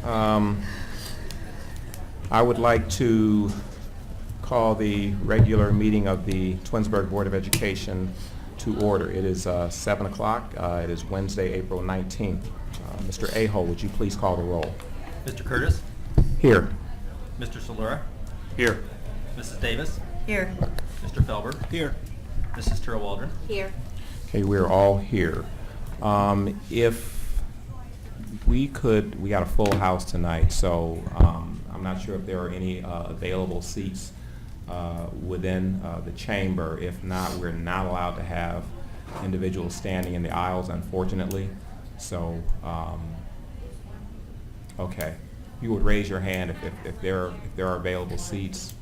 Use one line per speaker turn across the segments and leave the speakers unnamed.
Um, I would like to call the regular meeting of the Twinsburg Board of Education to order. It is 7 o'clock. It is Wednesday, April 19th. Mr. Aho, would you please call the roll?
Mr. Curtis?
Here.
Mr. Solera?
Here.
Mrs. Davis?
Here.
Mr. Felber?
Here.
Mrs. Terrell Waldron?
Here.
Okay, we're all here. If we could, we got a full house tonight, so I'm not sure if there are any available seats within the chamber. If not, we're not allowed to have individuals standing in the aisles, unfortunately. So, okay, you would raise your hand if there are available seats.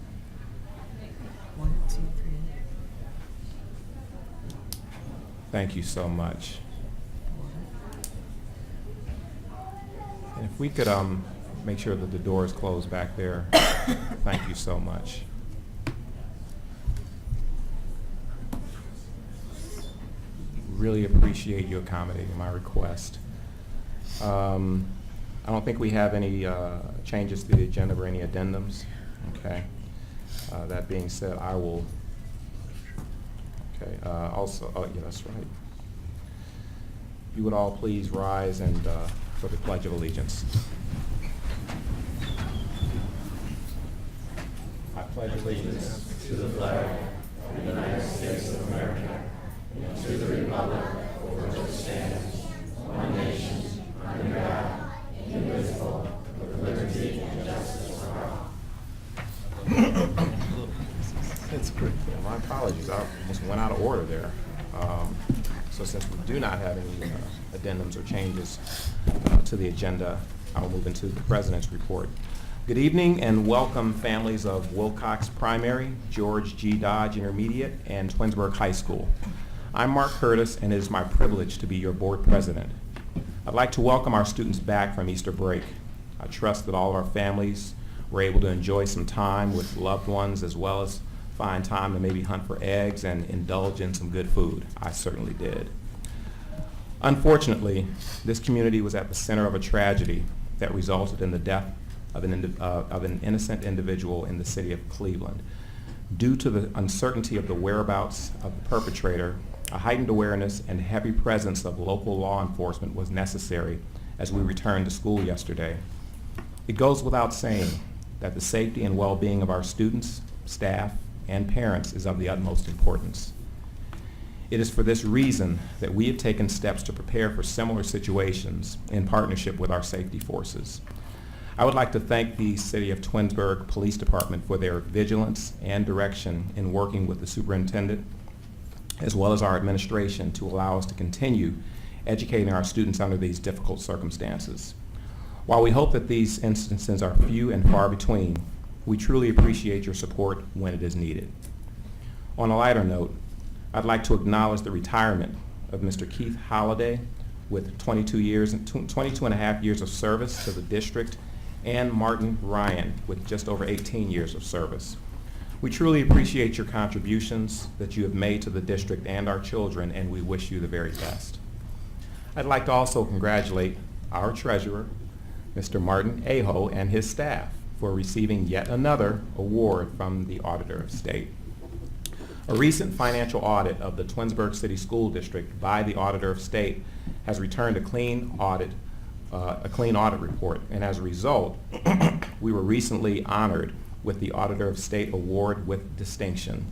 1, 2, 3.
Thank you so much. And if we could make sure that the door is closed back there. Thank you so much. Really appreciate you accommodating my request. I don't think we have any changes to the agenda or any addendums. Okay. That being said, I will. Okay. Also, oh yeah, that's right. You would all please rise and for the Pledge of Allegiance. I pledge allegiance
to the flag of the United States of America and to the republic for which it stands, one nation, under God, indivisible, with liberty and justice for all.
That's great. My apologies. I almost went out of order there. So since we do not have any addendums or changes to the agenda, I will move into the President's report. Good evening and welcome families of Wilcox Primary, George G. Dodge Intermediate, and Twinsburg High School. I'm Mark Curtis, and it is my privilege to be your board president. I'd like to welcome our students back from Easter break. I trust that all of our families were able to enjoy some time with loved ones, as well as find time to maybe hunt for eggs and indulge in some good food. I certainly did. Unfortunately, this community was at the center of a tragedy that resulted in the death of an innocent individual in the city of Cleveland. Due to the uncertainty of the whereabouts of the perpetrator, a heightened awareness and heavy presence of local law enforcement was necessary as we returned to school yesterday. It goes without saying that the safety and well-being of our students, staff, and parents is of the utmost importance. It is for this reason that we have taken steps to prepare for similar situations in partnership with our safety forces. I would like to thank the City of Twinsburg Police Department for their vigilance and direction in working with the superintendent, as well as our administration, to allow us to continue educating our students under these difficult circumstances. While we hope that these instances are few and far between, we truly appreciate your support when it is needed. On a lighter note, I'd like to acknowledge the retirement of Mr. Keith Holliday with 22 and a half years of service to the district, and Martin Ryan with just over 18 years of service. We truly appreciate your contributions that you have made to the district and our children, and we wish you the very best. I'd like to also congratulate our treasurer, Mr. Martin Aho, and his staff for receiving yet another award from the Auditor of State. A recent financial audit of the Twinsburg City School District by the Auditor of State has returned a clean audit report, and as a result, we were recently honored with the Auditor of State Award with distinction.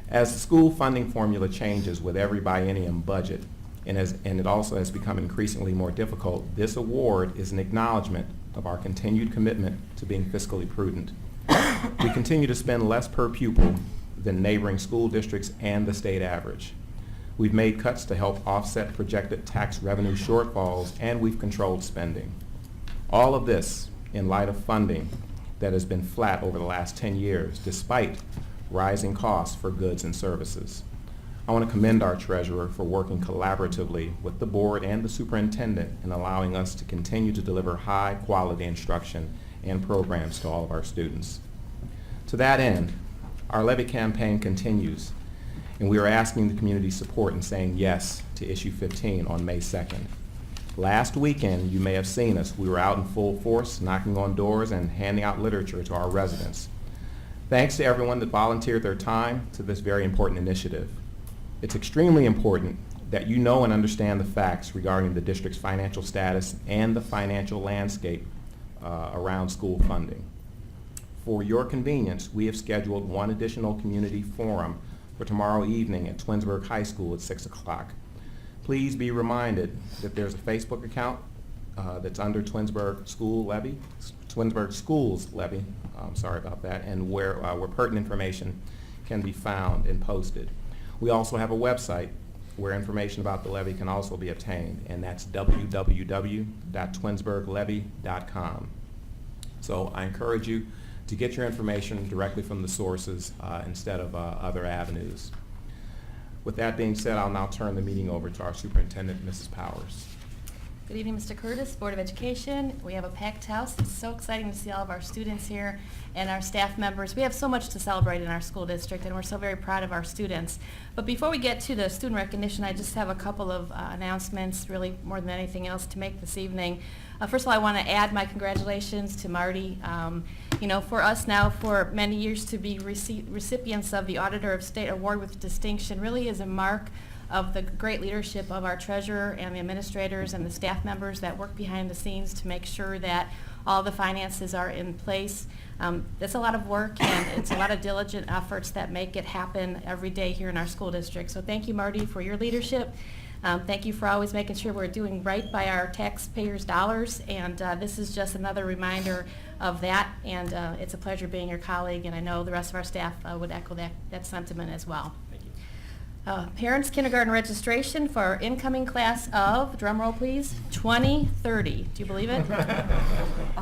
As the school funding formula changes with every biennium budget, and it also has become increasingly more difficult, this award is an acknowledgement of our continued commitment to being fiscally prudent. We continue to spend less per pupil than neighboring school districts and the state average. We've made cuts to help offset projected tax revenue shortfalls, and we've controlled spending. All of this in light of funding that has been flat over the last 10 years, despite rising costs for goods and services. I want to commend our treasurer for working collaboratively with the board and the superintendent in allowing us to continue to deliver high quality instruction and programs to all of our students. To that end, our levy campaign continues, and we are asking the community's support in saying yes to issue 15 on May 2nd. Last weekend, you may have seen us. We were out in full force, knocking on doors and handing out literature to our residents. Thanks to everyone that volunteered their time to this very important initiative. It's extremely important that you know and understand the facts regarding the district's financial status and the financial landscape around school funding. For your convenience, we have scheduled one additional community forum for tomorrow evening at Twinsburg High School at 6 o'clock. Please be reminded that there's a Facebook account that's under Twinsburg Schools Levy, sorry about that, and where pertinent information can be found and posted. We also have a website where information about the levy can also be obtained, and that's www.twinsburglevy.com. So I encourage you to get your information directly from the sources instead of other avenues. With that being said, I'll now turn the meeting over to our superintendent, Mrs. Powers.
Good evening, Mr. Curtis, Board of Education. We have a packed house. It's so exciting to see all of our students here and our staff members. We have so much to celebrate in our school district, and we're so very proud of our students. But before we get to the student recognition, I just have a couple of announcements, really more than anything else, to make this evening. First of all, I want to add my congratulations to Marty. You know, for us now, for many years to be recipients of the Auditor of State Award with Distinction really is a mark of the great leadership of our treasurer and the administrators and the staff members that work behind the scenes to make sure that all the finances are in place. It's a lot of work, and it's a lot of diligent efforts that make it happen every day here in our school district. So thank you, Marty, for your leadership. Thank you for always making sure we're doing right by our taxpayers' dollars, and this is just another reminder of that, and it's a pleasure being your colleague, and I know the rest of our staff would echo that sentiment as well.
Thank you.
Parents kindergarten registration for our incoming class of, drum roll please, 2030. Do you believe it?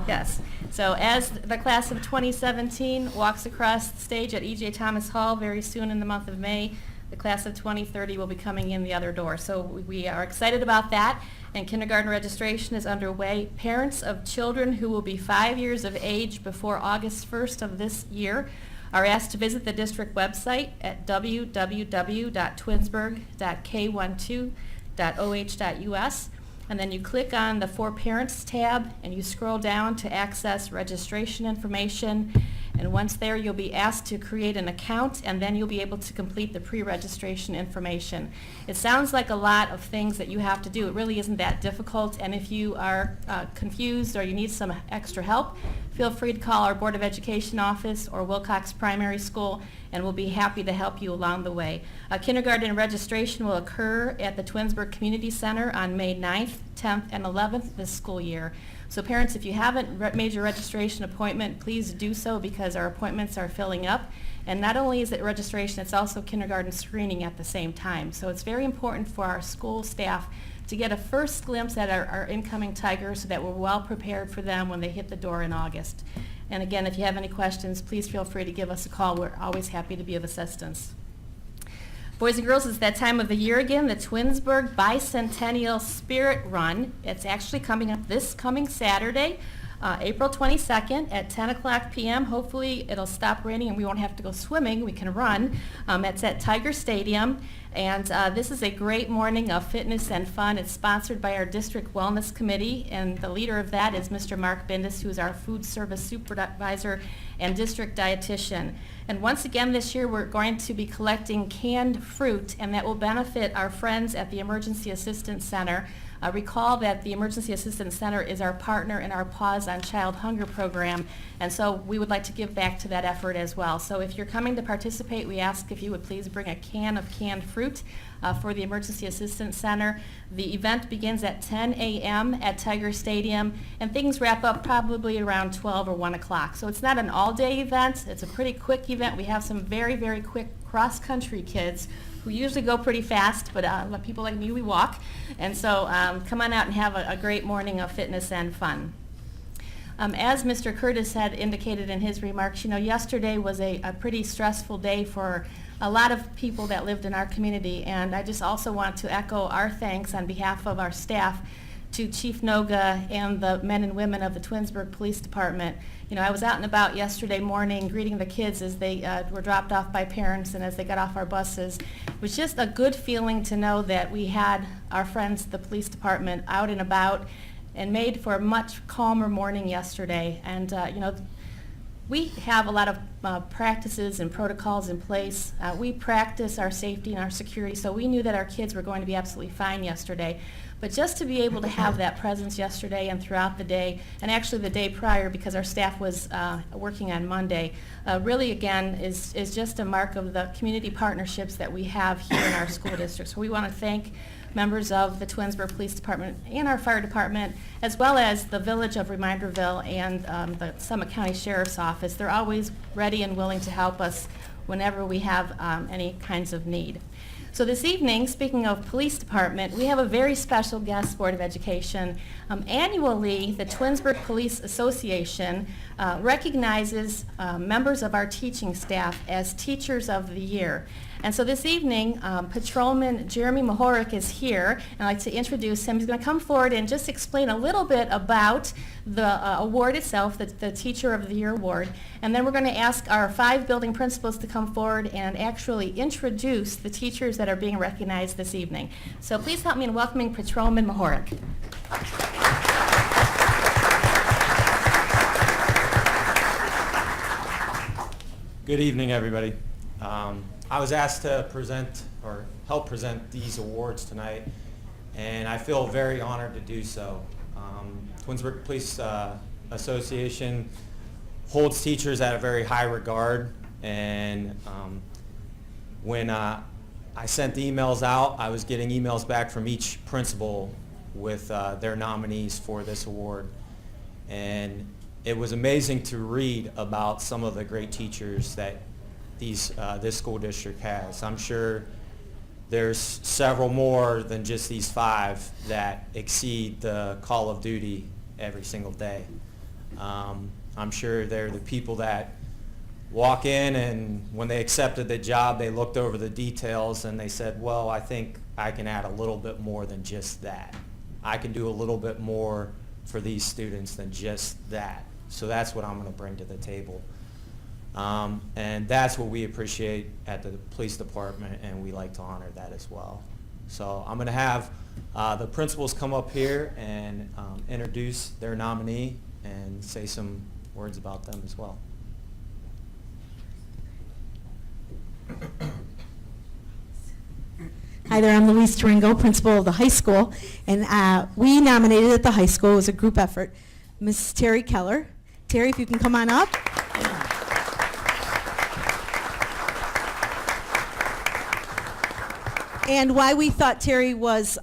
Yes. So as the class of 2017 walks across the stage at E.J. Thomas Hall very soon in the month of May, the class of 2030 will be coming in the other door. So we are excited about that, and kindergarten registration is underway. Parents of children who will be 5 years of age before August 1st of this year are asked to visit the district website at www.twinsburg.k12.oh.us, and then you click on the For Parents tab and you scroll down to access registration information. And once there, you'll be asked to create an account, and then you'll be able to complete the pre-registration information. It sounds like a lot of things that you have to do. It really isn't that difficult, and if you are confused or you need some extra help, feel free to call our Board of Education office or Wilcox Primary School, and we'll be happy to help you along the way. Kindergarten registration will occur at the Twinsburg Community Center on May 9th, 10th, and 11th this school year. So parents, if you haven't made your registration appointment, please do so, because our appointments are filling up. And not only is it registration, it's also kindergarten screening at the same time. So it's very important for our school staff to get a first glimpse at our incoming Tigers so that we're well prepared for them when they hit the door in August. And again, if you have any questions, please feel free to give us a call. We're always happy to be of assistance. Boys and girls, it's that time of the year again, the Twinsburg Bicentennial Spirit Run. It's actually coming up this coming Saturday, April 22nd at 10 o'clock p.m. Hopefully it'll stop raining and we won't have to go swimming. We can run. It's at Tiger Stadium. And this is a great morning of fitness and fun. It's sponsored by our District Wellness Committee, and the leader of that is Mr. Mark Bindus, who is our food service supervisor and district dietitian. And once again this year we're going to be collecting canned fruit, and that will benefit our friends at the Emergency Assistance Center. Recall that the Emergency Assistance Center is our partner in our Pause on Child Hunger program, and so we would like to give back to that effort as well. So if you're coming to participate, we ask if you would please bring a can of canned fruit for the Emergency Assistance Center. The event begins at 10 a.m. at Tiger Stadium, and things wrap up probably around 12 or 1 o'clock. So it's not an all-day event. It's a pretty quick event. We have some very, very quick cross-country kids who usually go pretty fast, but people like me, we walk. And so come on out and have a great morning of fitness and fun. As Mr. Curtis had indicated in his remarks, you know, yesterday was a pretty stressful day for a lot of people that lived in our community, and I just also want to echo our thanks on behalf of our staff to Chief Noga and the men and women of the Twinsburg Police Department. You know, I was out and about yesterday morning greeting the kids as they were dropped off by parents and as they got off our buses. It was just a good feeling to know that we had our friends, the police department, out and about and made for a much calmer morning yesterday. And, you know, we have a lot of practices and protocols in place. We practice our safety and our security, so we knew that our kids were going to be absolutely fine yesterday. But just to be able to have that presence yesterday and throughout the day, and actually the day prior because our staff was working on Monday, really again is just a mark of the community partnerships that we have here in our school district. So we want to thank members of the Twinsburg Police Department and our fire department, as well as the village of Reminderville and the Summit County Sheriff's Office. They're always ready and willing to help us whenever we have any kinds of need. So this evening, speaking of police department, we have a very special guest, Board of Education. Annually, the Twinsburg Police Association recognizes members of our teaching staff as Teachers of the Year. And so this evening, Patrolman Jeremy Mahoric is here, and I'd like to introduce him. He's going to come forward and just explain a little bit about the award itself, the Teacher of the Year award. And then we're going to ask our 5 building principals to come forward and actually introduce the teachers that are being recognized this evening. So please help me in welcoming Patrolman Mahoric.
Good evening, everybody. I was asked to present or help present these awards tonight, and I feel very honored to do so. Twinsburg Police Association holds teachers at a very high regard, and when I sent the emails out, I was getting emails back from each principal with their nominees for this award. And it was amazing to read about some of the great teachers that this school district has. I'm sure there's several more than just these 5 that exceed the call of duty every single day. I'm sure they're the people that walk in, and when they accepted the job, they looked over the details and they said, well, I think I can add a little bit more than just that. I can do a little bit more for these students than just that. So that's what I'm going to bring to the table. And that's what we appreciate at the police department, and we like to honor that as well. So I'm going to have the principals come up here and introduce their nominee and say some words about them as well.
Hi there, I'm Louise Taringo, principal of the high school, and we nominated at the high school, it was a group effort, Mrs. Terry Keller. Terry, if you can come on up. And why we thought Terry was,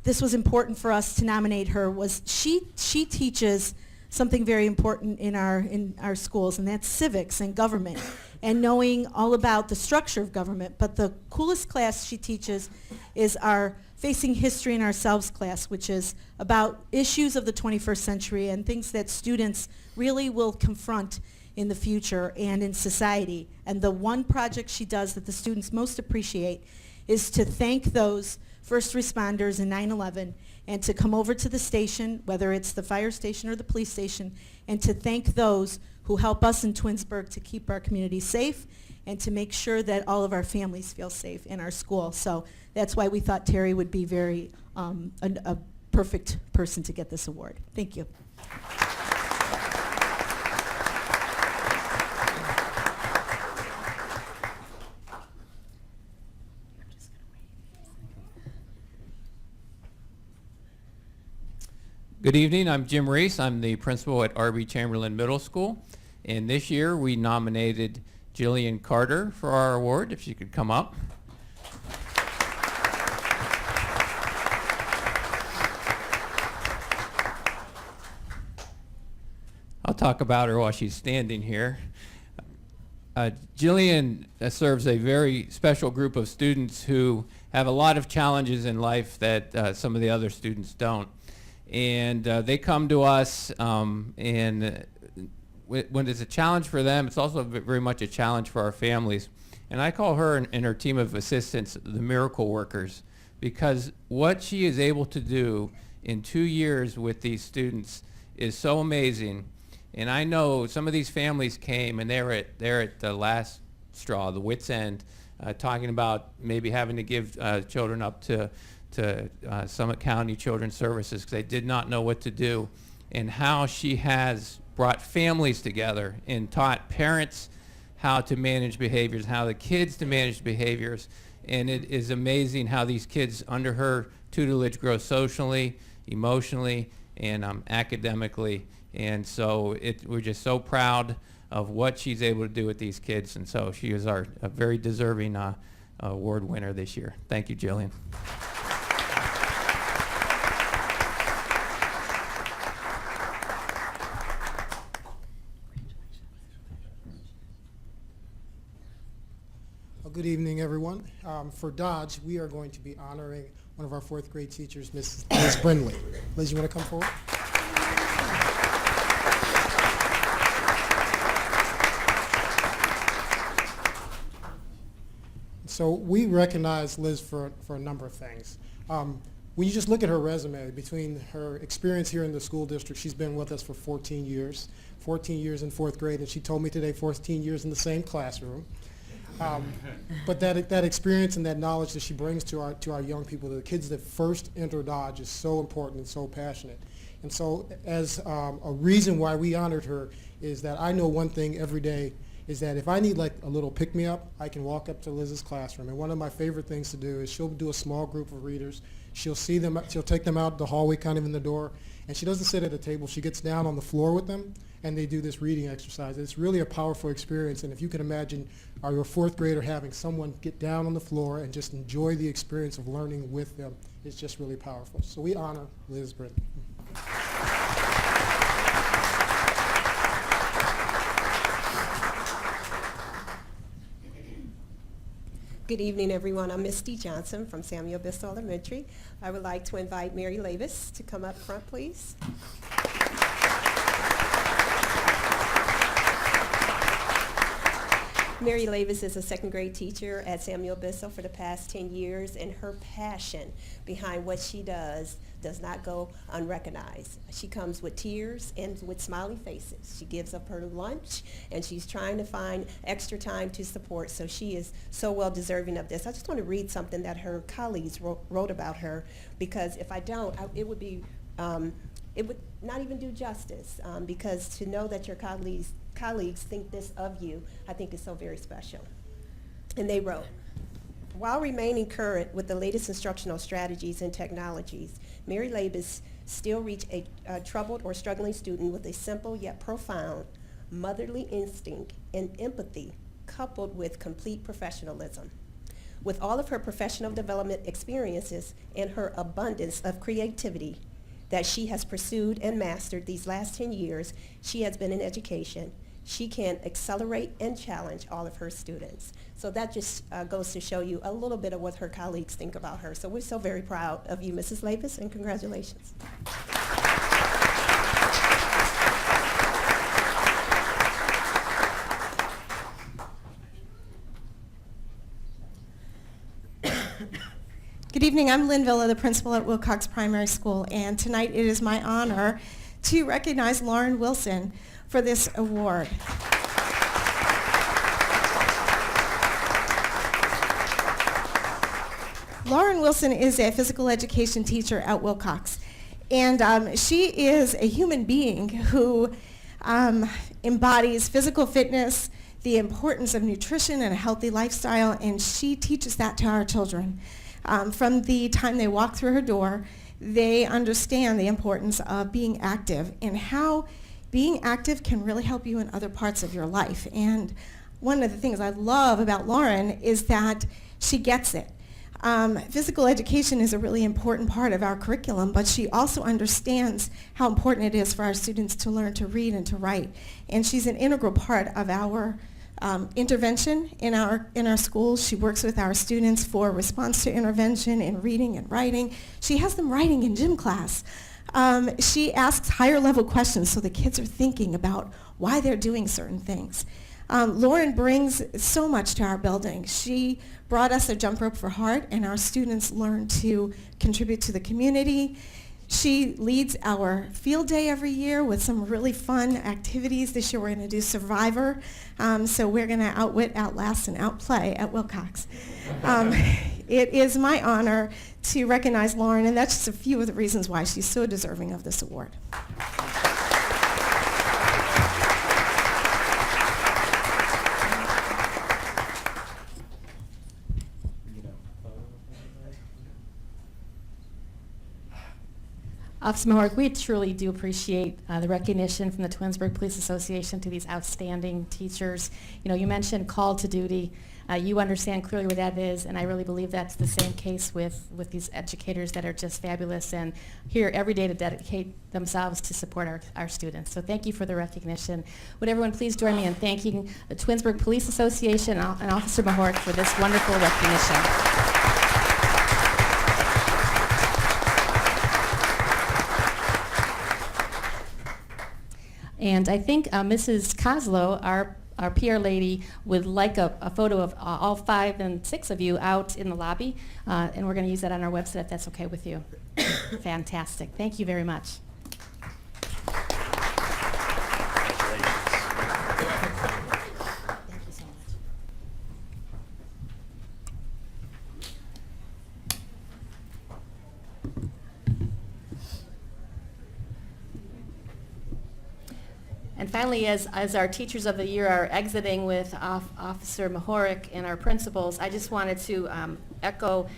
this was important for us to nominate her was she teaches something very important in our schools, and that's civics and government and knowing all about the structure of government. But the coolest class she teaches is our Facing History and Ourselves class, which is about issues of the 21st century and things that students really will confront in the future and in society. And the one project she does that the students most appreciate is to thank those first responders in 9/11 and to come over to the station, whether it's the fire station or the police station, and to thank those who help us in Twinsburg to keep our community safe and to make sure that all of our families feel safe in our school. So that's why we thought Terry would be very a perfect person to get this award. Thank you.
Good evening, I'm Jim Reese. I'm the principal at R.B. Chamberlain Middle School. And this year we nominated Jillian Carter for our award, if she could come up. I'll talk about her while she's standing here. Jillian serves a very special group of students who have a lot of challenges in life that some of the other students don't. And they come to us, and when it's a challenge for them, it's also very much a challenge for our families. And I call her and her team of assistants the miracle workers, because what she is able to do in 2 years with these students is so amazing. And I know some of these families came and they're at the last straw, the wit's end, talking about maybe having to give children up to Summit County Children's Services because they did not know what to do, and how she has brought families together and taught parents how to manage behaviors, how the kids to manage behaviors. And it is amazing how these kids under her tutelage grow socially, emotionally, and academically. And so we're just so proud of what she's able to do with these kids. And so she is a very deserving award winner this year. Thank you, Jillian.
Well, good evening, everyone. For Dodge, we are going to be honoring one of our fourth grade teachers, Miss Liz Brindley. Liz, you want to come forward? So we recognize Liz for a number of things. When you just look at her resume, between her experience here in the school district, she's been with us for 14 years in fourth grade, and she told me today 14 years in the same classroom. But that experience and that knowledge that she brings to our young people, the kids that first enter Dodge, is so important and so passionate. And so as a reason why we honored her is that I know one thing every day is that if I need like a little pick-me-up, I can walk up to Liz's classroom. And one of my favorite things to do is she'll do a small group of readers. She'll take them out the hallway kind of in the door, and she doesn't sit at a table. She gets down on the floor with them, and they do this reading exercise. It's really a powerful experience, and if you can imagine your fourth grader having someone get down on the floor and just enjoy the experience of learning with them, it's just really powerful. So we honor Liz Brindley.
Good evening, everyone. I'm Misty Johnson from Samuel Bissell Elementary. I would like to invite Mary Lavis to come up front, please. Mary Lavis is a second grade teacher at Samuel Bissell for the past 10 years, and her passion behind what she does not go unrecognized. She comes with tears and with smiling faces. She gives up her lunch, and she's trying to find extra time to support, so she is so well deserving of this. I just want to read something that her colleagues wrote about her, because if I don't, it would not even do justice, because to know that your colleagues think this of you, I think is so very special. And they wrote, while remaining current with the latest instructional strategies and technologies, Mary Lavis still reach a troubled or struggling student with a simple yet profound motherly instinct and empathy coupled with complete professionalism. With all of her professional development experiences and her abundance of creativity that she has pursued and mastered these last 10 years she has been in education, she can accelerate and challenge all of her students. So that just goes to show you a little bit of what her colleagues think about her. So we're so very proud of you, Mrs. Lavis, and congratulations.
Good evening, I'm Lynn Villa, the principal at Wilcox Primary School, and tonight it is my honor to recognize Lauren Wilson for this award. Lauren Wilson is a physical education teacher at Wilcox, and she is a human being who embodies physical fitness, the importance of nutrition and a healthy lifestyle, and she teaches that to our children. From the time they walk through her door, they understand the importance of being active and how being active can really help you in other parts of your life. And one of the things I love about Lauren is that she gets it. Physical education is a really important part of our curriculum, but she also understands how important it is for our students to learn to read and to write. And she's an integral part of our intervention in our schools. She works with our students for response to intervention in reading and writing. She has them writing in gym class. She asks higher level questions so the kids are thinking about why they're doing certain things. Lauren brings so much to our building. She brought us a jump rope for heart, and our students learn to contribute to the community. She leads our field day every year with some really fun activities. This year we're going to do Survivor. So we're going to outwit, outlast, and outplay at Wilcox. It is my honor to recognize Lauren, and that's just a few of the reasons why she's so deserving of this award.
Officer Mahork, we truly do appreciate the recognition from the Twinsburg Police Association to these outstanding teachers. You know, you mentioned call to duty. You understand clearly what that is, and I really believe that's the same case with these educators that are just fabulous and here every day to dedicate themselves to support our students. So thank you for the recognition. Would everyone please join me in thanking the Twinsburg Police Association and Officer Mahork for this wonderful recognition. And I think Mrs. Kozlow, our PR lady, would like a photo of all 5 and 6 of you out in the lobby, and we're going to use that on our website if that's okay with you. Fantastic. Thank you very much. Thank you so much. And finally, as our Teachers of the Year are exiting with Officer Mahork and our principals, I just wanted to echo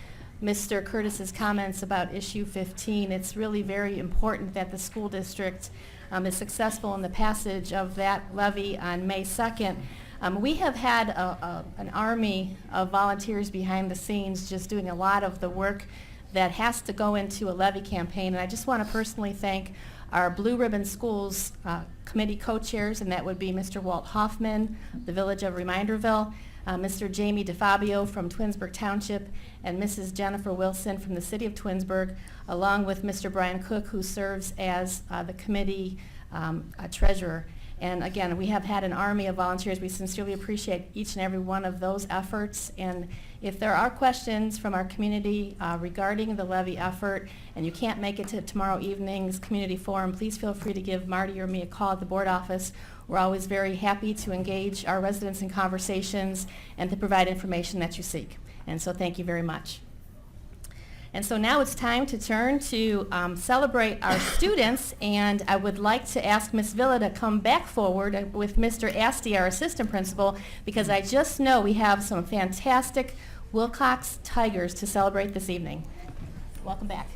Mr. Curtis's comments about issue 15. It's really very important that the school district is successful in the passage of that levy on May 2nd. We have had an army of volunteers behind the scenes just doing a lot of the work that has to go into a levy campaign, and I just want to personally thank our Blue Ribbon Schools committee co-chairs, and that would be Mr. Walt Hoffman, the Village of Reminderville, Mr. Jamie DeFabio from Twinsburg Township, and Mrs. Jennifer Wilson from the City of Twinsburg, along with Mr. Brian Cook, who serves as the committee treasurer. And again, we have had an army of volunteers. We sincerely appreciate each and every one of those efforts. And if there are questions from our community regarding the levy effort and you can't make it to tomorrow evening's community forum, please feel free to give Marty or me a call at the board office. We're always very happy to engage our residents in conversations and to provide information that you seek. And so thank you very much. And so now it's time to turn to celebrate our students, and I would like to ask Ms. Villa to come back forward with Mr. Asti, our assistant principal, because I just know we have some fantastic Wilcox Tigers to celebrate this evening. Welcome back.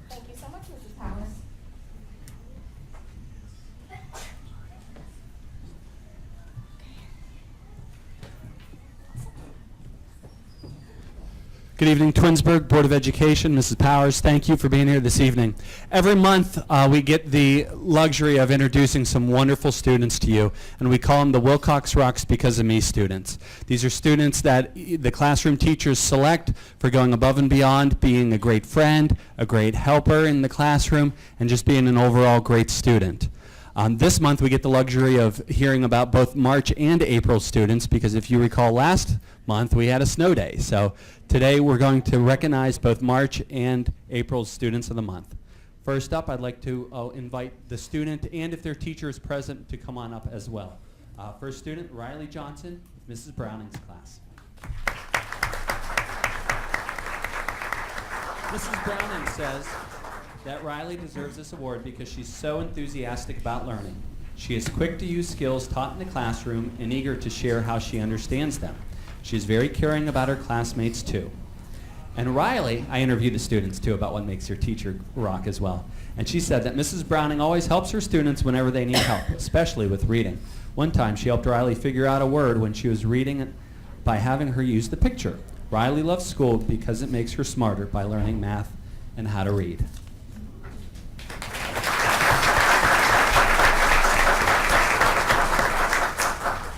Thank you so much, Mrs. Powers.
Good evening, Twinsburg Board of Education, Mrs. Powers. Thank you for being here this evening. Every month we get the luxury of introducing some wonderful students to you, and we call them the Wilcox Rocks Because of Me students. These are students that the classroom teachers select for going above and beyond, being a great friend, a great helper in the classroom, and just being an overall great student. This month we get the luxury of hearing about both March and April students, because if you recall last month we had a snow day. So today we're going to recognize both March and April students of the month. First up, I'd like to invite the student, and if their teacher is present, to come on up as well. First student, Riley Johnson, Mrs. Browning's class. Mrs. Browning says that Riley deserves this award because she's so enthusiastic about learning. She is quick to use skills taught in the classroom and eager to share how she understands them. She is very caring about her classmates too. And Riley, I interviewed the students too about what makes your teacher rock as well. And she said that Mrs. Browning always helps her students whenever they need help, especially with reading. One time she helped Riley figure out a word when she was reading it by having her use the picture. Riley loves school because it makes her smarter by learning math and how to read.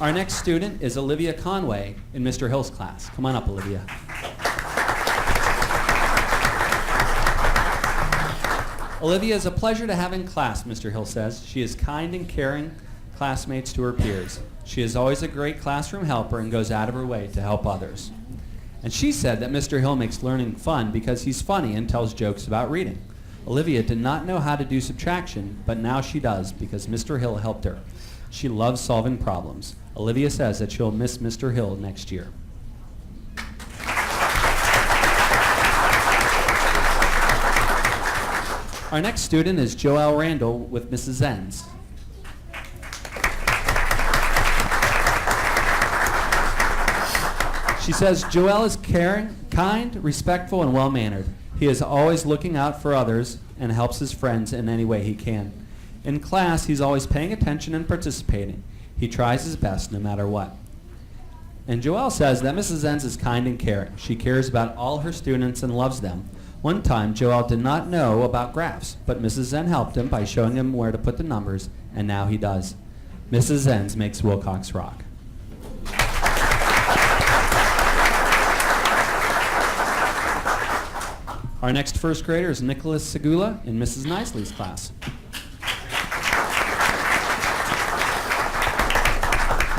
Our next student is Olivia Conway in Mr. Hill's class. Come on up, Olivia. Olivia is a pleasure to have in class, Mr. Hill says. She is kind and caring classmates to her peers. She is always a great classroom helper and goes out of her way to help others. And she said that Mr. Hill makes learning fun because he's funny and tells jokes about reading. Olivia did not know how to do subtraction, but now she does because Mr. Hill helped her. She loves solving problems. Olivia says that she'll miss Mr. Hill next year. Our next student is Joelle Randall with Mrs. Zenz. She says Joelle is caring, kind, respectful, and well-mannered. He is always looking out for others and helps his friends in any way he can. In class, he's always paying attention and participating. He tries his best no matter what. And Joelle says that Mrs. Zenz is kind and caring. She cares about all her students and loves them. One time, Joelle did not know about graphs, but Mrs. Zenz helped him by showing him where to put the numbers, and now he does. Mrs. Zenz makes Wilcox rock. Our next first grader is Nicholas Segula in Mrs. Knisley's class.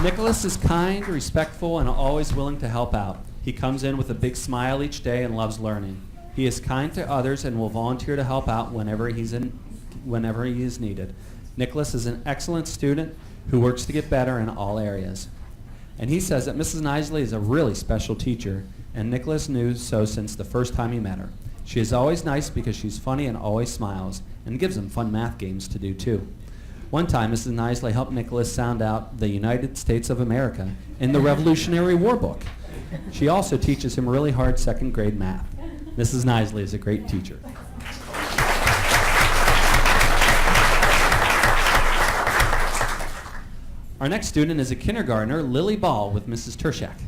Nicholas is kind, respectful, and always willing to help out. He comes in with a big smile each day and loves learning. He is kind to others and will volunteer to help out whenever he is needed. Nicholas is an excellent student who works to get better in all areas. And he says that Mrs. Knisley is a really special teacher, and Nicholas knew so since the first time he met her. She is always nice because she's funny and always smiles, and gives him fun math games to do too. One time, Mrs. Knisley helped Nicholas sound out the United States of America in the Revolutionary War book. She also teaches him really hard second grade math. Mrs. Knisley is a great teacher. Our next student is a kindergartner, Lily Ball, with Mrs. Tershak.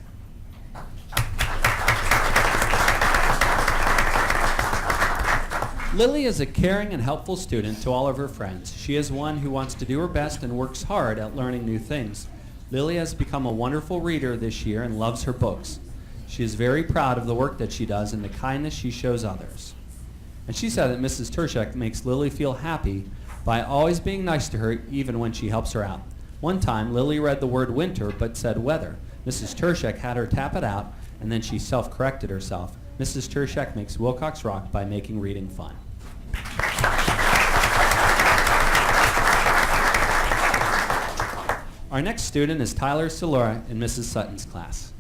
Lily is a caring and helpful student to all of her friends. She is one who wants to do her best and works hard at learning new things. Lily has become a wonderful reader this year and loves her books. She is very proud of the work that she does and the kindness she shows others. And she said that Mrs. Tershak makes Lily feel happy by always being nice to her even when she helps her out. One time, Lily read the word winter but said weather. Mrs. Tershak had her tap it out, and then she self-corrected herself. Mrs. Tershak makes Wilcox rock by making reading fun. Our next student is Tyler Solora in Mrs. Sutton's class.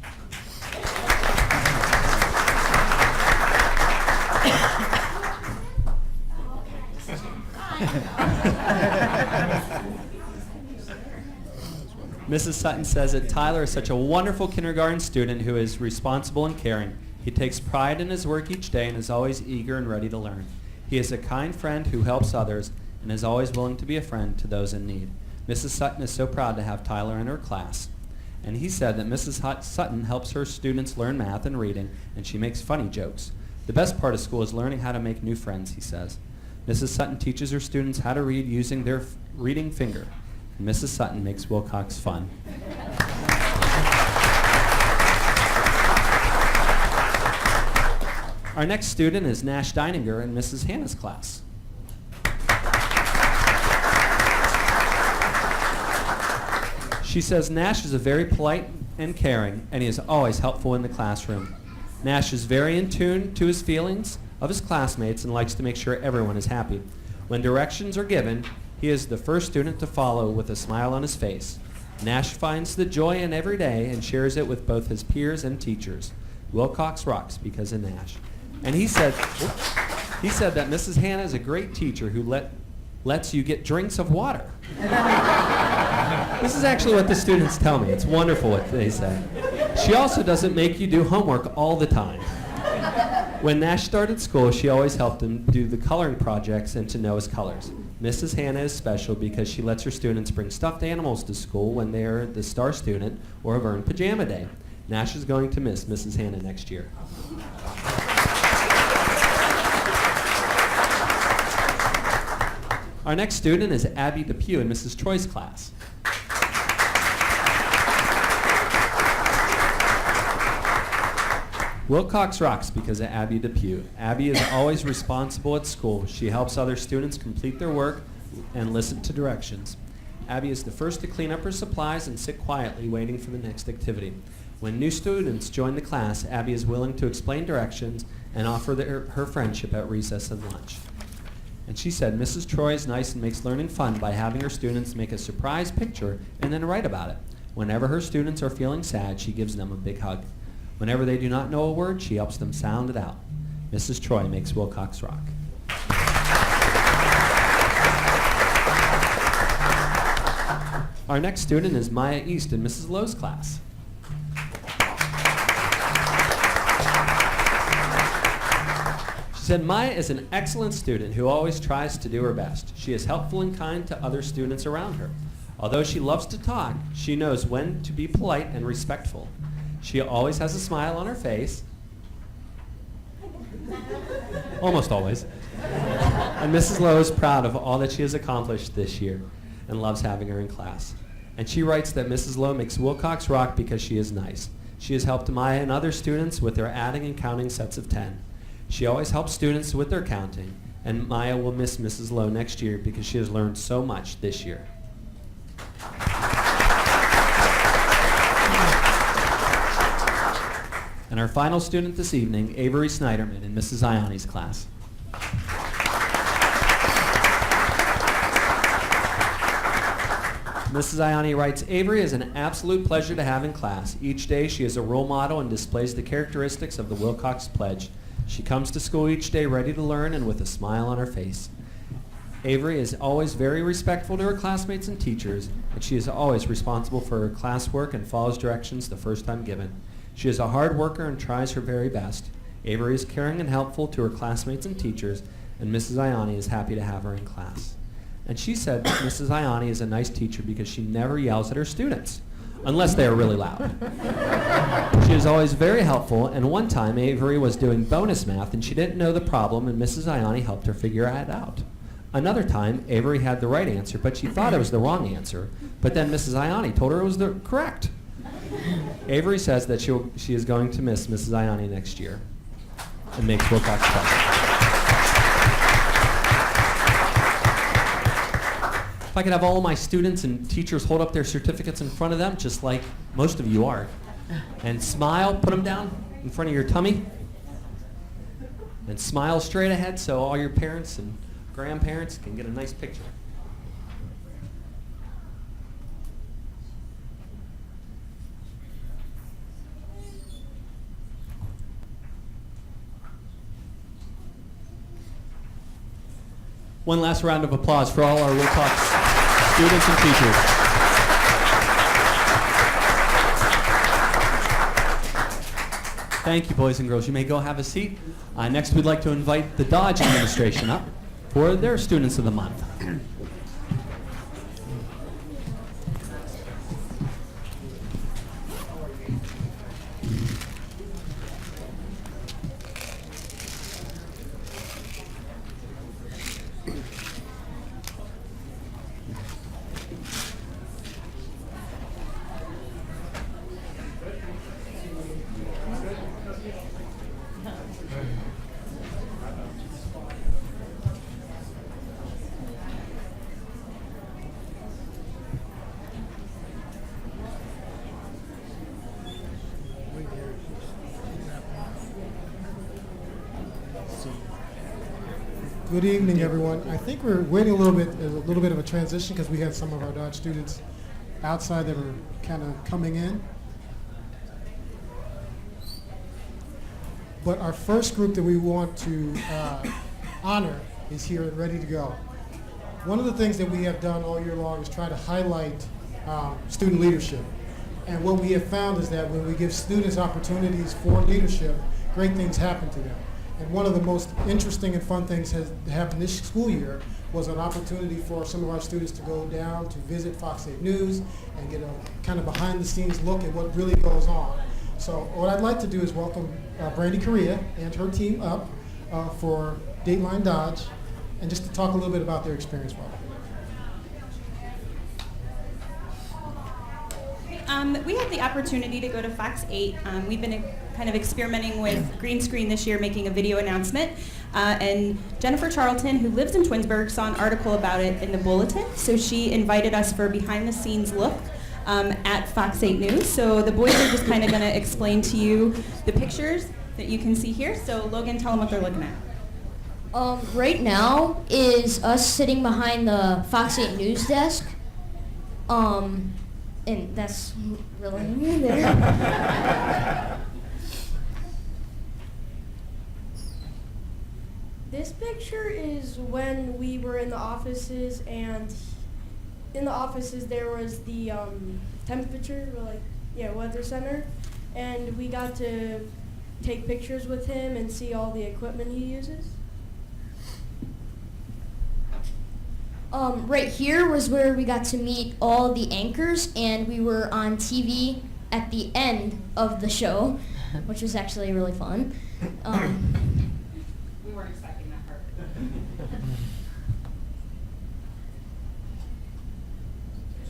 Mrs. Sutton says that Tyler is such a wonderful kindergarten student who is responsible and caring. He takes pride in his work each day and is always eager and ready to learn. He is a kind friend who helps others and is always willing to be a friend to those in need. Mrs. Sutton is so proud to have Tyler in her class. And he said that Mrs. Sutton helps her students learn math and reading, and she makes funny jokes. The best part of school is learning how to make new friends, he says. Mrs. Sutton teaches her students how to read using their reading finger. And Mrs. Sutton makes Wilcox fun. Our next student is Nash Deininger in Mrs. Hannah's class. She says Nash is a very polite and caring, and he is always helpful in the classroom. Nash is very in tune to his feelings of his classmates and likes to make sure everyone is happy. When directions are given, he is the first student to follow with a smile on his face. Nash finds the joy in every day and shares it with both his peers and teachers. Wilcox rocks because of Nash. And he said that Mrs. Hannah is a great teacher who lets you get drinks of water. This is actually what the students tell me. It's wonderful what they say. She also doesn't make you do homework all the time. When Nash started school, she always helped him do the coloring projects and to know his colors. Mrs. Hannah is special because she lets her students bring stuffed animals to school when they are the star student or have earned pajama day. Nash is going to miss Mrs. Hannah next year. Our next student is Abby Depew in Mrs. Troy's class. Wilcox rocks because of Abby Depew. Abby is always responsible at school. She helps other students complete their work and listen to directions. Abby is the first to clean up her supplies and sit quietly waiting for the next activity. When new students join the class, Abby is willing to explain directions and offer her friendship at recess and lunch. And she said, Mrs. Troy is nice and makes learning fun by having her students make a surprise picture and then write about it. Whenever her students are feeling sad, she gives them a big hug. Whenever they do not know a word, she helps them sound it out. Mrs. Troy makes Wilcox rock. Our next student is Maya East in Mrs. Lowe's class. She said, Maya is an excellent student who always tries to do her best. She is helpful and kind to other students around her. Although she loves to talk, she knows when to be polite and respectful. She always has a smile on her face. Almost always. And Mrs. Lowe is proud of all that she has accomplished this year and loves having her in class. And she writes that Mrs. Lowe makes Wilcox rock because she is nice. She has helped Maya and other students with their adding and counting sets of 10. She always helps students with their counting, and Maya will miss Mrs. Lowe next year because she has learned so much this year. And our final student this evening, Avery Snyderman in Mrs. Ioni's class. Mrs. Ioni writes, Avery is an absolute pleasure to have in class. Each day she is a role model and displays the characteristics of the Wilcox Pledge. She comes to school each day ready to learn and with a smile on her face. Avery is always very respectful to her classmates and teachers, and she is always responsible for her classwork and follows directions the first time given. She is a hard worker and tries her very best. Avery is caring and helpful to her classmates and teachers, and Mrs. Ioni is happy to have her in class. And she said that Mrs. Ioni is a nice teacher because she never yells at her students, unless they are really loud. She is always very helpful, and one time Avery was doing bonus math and she didn't know the problem, and Mrs. Ioni helped her figure it out. Another time, Avery had the right answer, but she thought it was the wrong answer, but then Mrs. Ioni told her it was the correct. Avery says that she is going to miss Mrs. Ioni next year and makes Wilcox proud. If I could have all my students and teachers hold up their certificates in front of them, just like most of you are, and smile, put them down in front of your tummy, and smile straight ahead so all your parents and grandparents can get a nice picture. One last round of applause for all our Wilcox students and teachers. Thank you, boys and girls. You may go have a seat. Next, we'd like to invite the Dodge administration up for their Students of the Month.
Good evening, everyone. I think we're waiting a little bit. There's a little bit of a transition because we have some of our Dodge students outside that are kind of coming in. But our first group that we want to honor is here and ready to go. One of the things that we have done all year long is try to highlight student leadership. And what we have found is that when we give students opportunities for leadership, great things happen to them. And one of the most interesting and fun things has happened this school year was an opportunity for some of our students to go down to visit Fox 8 News and get a kind of behind the scenes look at what really goes on. So what I'd like to do is welcome Brandy Correa and her team up for Dateline Dodge, and just to talk a little bit about their experience while
we had the opportunity to go to Fox 8. We've been kind of experimenting with green screen this year, making a video announcement. And Jennifer Charlton, who lives in Twinsburg, saw an article about it in the bulletin. So she invited us for a behind the scenes look at Fox 8 News. So the boys are just kind of going to explain to you the pictures that you can see here. So Logan, tell them what they're looking at.
Right now is us sitting behind the Fox 8 News desk. And that's really me there.
This picture is when we were in the offices, and in the offices there was the temperature, weather center, and we got to take pictures with him and see all the equipment he uses.
Right here was where we got to meet all the anchors, and we were on TV at the end of the show, which was actually really fun.
We weren't expecting that part.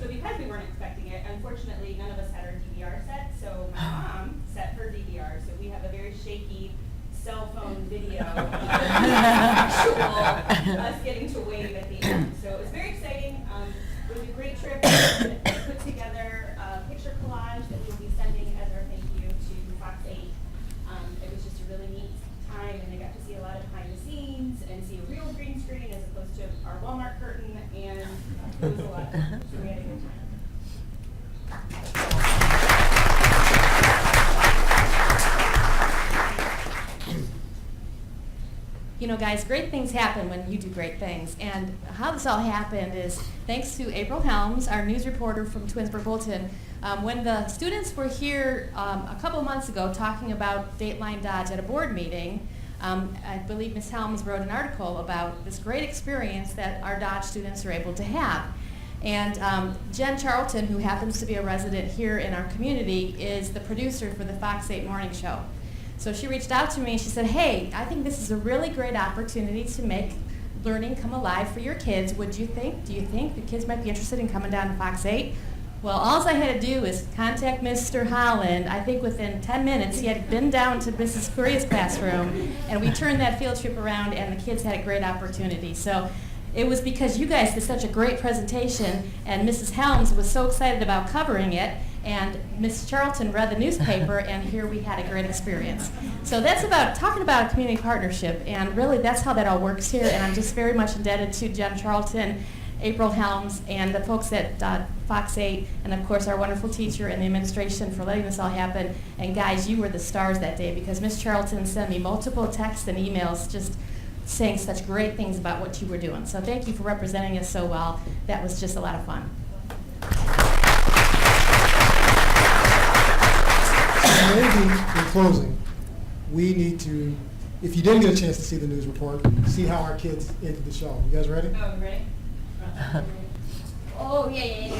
So because we weren't expecting it, unfortunately none of us had our DVR set, so my mom set her DVR, so we have a very shaky cell phone video of us getting to wave at the end. So it was very exciting. It was a great trip. We put together a picture collage that we'll be sending as our thank you to Fox 8. It was just a really neat time, and I got to see a lot of behind the scenes and see a real green screen as opposed to our Walmart curtain, and it was a lot. So we had a good time.
You know, guys, great things happen when you do great things. And how this all happened is thanks to April Helms, our news reporter from Twinsburg Bulletin. When the students were here a couple months ago talking about Dateline Dodge at a board meeting, I believe Ms. Helms wrote an article about this great experience that our Dodge students are able to have. And Jen Charlton, who happens to be a resident here in our community, is the producer for the Fox 8 Morning Show. So she reached out to me and she said, hey, I think this is a really great opportunity to make learning come alive for your kids. Do you think the kids might be interested in coming down to Fox 8? Well, all I had to do is contact Mr. Holland. I think within 10 minutes he had been down to Mrs. Correa's classroom, and we turned that field trip around, and the kids had a great opportunity. So it was because you guys did such a great presentation, and Mrs. Helms was so excited about covering it, and Ms. Charlton read the newspaper, and here we had a great experience. So that's about talking about a community partnership, and really that's how that all works here, and I'm just very much indebted to Jen Charlton, April Helms, and the folks at Fox 8, and of course our wonderful teacher and the administration for letting this all happen. And guys, you were the stars that day, because Ms. Charlton sent me multiple texts and emails just saying such great things about what you were doing. So thank you for representing us so well. That was just a lot of fun.
Maybe in closing, we need to, if you didn't get a chance to see the news report, see how our kids ended the show. You guys ready?
Oh, ready?
Oh, yeah.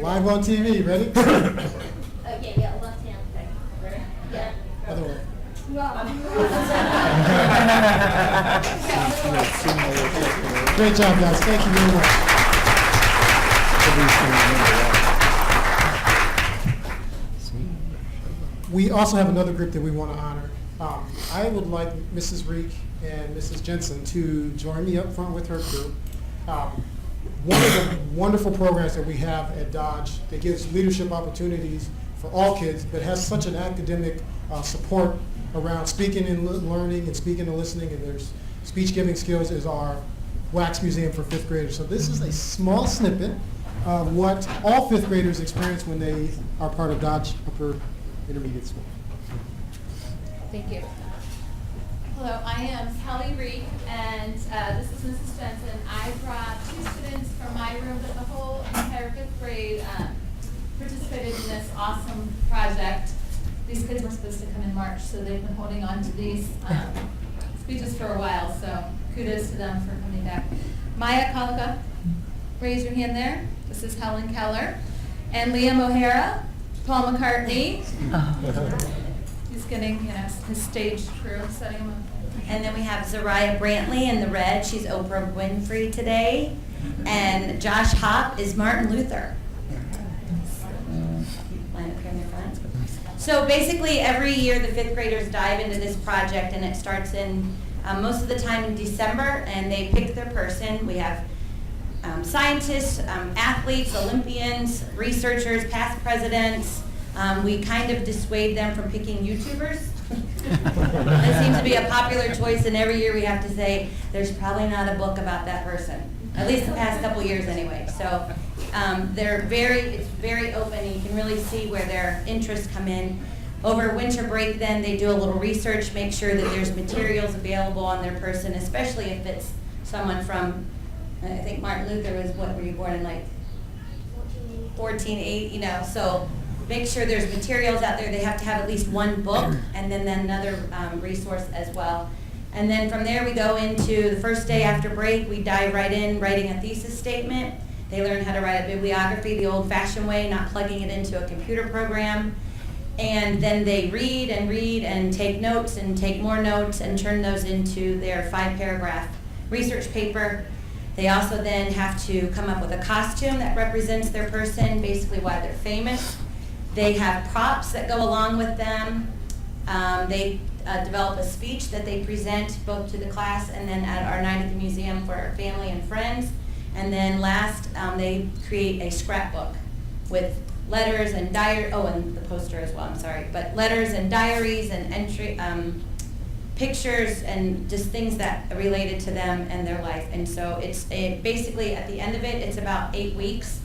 Live on TV, ready?
Yeah, left hand. Okay.
Ready?
Yeah.
Other way. Great job, guys. Thank you very much. We also have another group that we want to honor. I would like Mrs. Reek and Mrs. Jensen to join me up front with her group. One of the wonderful programs that we have at Dodge that gives leadership opportunities for all kids, but has such an academic support around speaking and learning and speaking and listening, and there's speech-giving skills, is our Wax Museum for fifth graders. So this is a small snippet of what all fifth graders experience when they are part of Dodge Upper Intermediate School.
Thank you. Hello, I am Kelly Reek, and this is Mrs. Jensen. I brought 2 students from my room, but the whole entire 5th grade participated in this awesome project. These kids were supposed to come in March, so they've been holding on to these speeches for a while, so kudos to them for coming back. Maya Kalka, raise your hand there. This is Helen Keller. And Liam O'Hara, Paul McCartney. He's getting, his stage crew setting him up.
And then we have Zariah Brantley in the red. She's Oprah Winfrey today. And Josh Hopp is Martin Luther. Line up here in the front. So basically every year the 5th graders dive into this project, and it starts in most of the time in December, and they pick their person. We have scientists, athletes, Olympians, researchers, past presidents. We kind of dissuade them from picking YouTubers. That seems to be a popular choice, and every year we have to say, there's probably not a book about that person. At least the past couple years anyway. So it's very open. You can really see where their interests come in. Over winter break then, they do a little research, make sure that there's materials available on their person, especially if it's someone from, I think Martin Luther was, what, were you born in like 1480, you know, so make sure there's materials out there. They have to have at least one book and then another resource as well. And then from there we go into the first day after break, we dive right in, writing a thesis statement. They learn how to write a bibliography the old-fashioned way, not plugging it into a computer program. And then they read and take notes and take more notes and turn those into their 5-paragraph research paper. They also then have to come up with a costume that represents their person, basically why they're famous. They have props that go along with them. They develop a speech that they present both to the class and then at our night at the museum for our family and friends. And then last, they create a scrapbook with letters and and the poster as well, I'm sorry, but letters and diaries and entry, pictures and just things that are related to them and their life. And so it's basically at the end of it, it's about 8 weeks.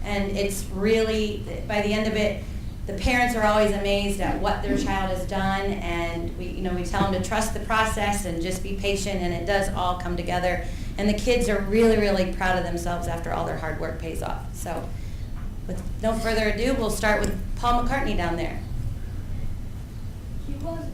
And it's really, by the end of it, the parents are always amazed at what their child has done, and we tell them to trust the process and just be patient, and it does all come together. And the kids are really, really proud of themselves after all their hard work pays off. So with no further ado, we'll start with Paul McCartney down there.
He was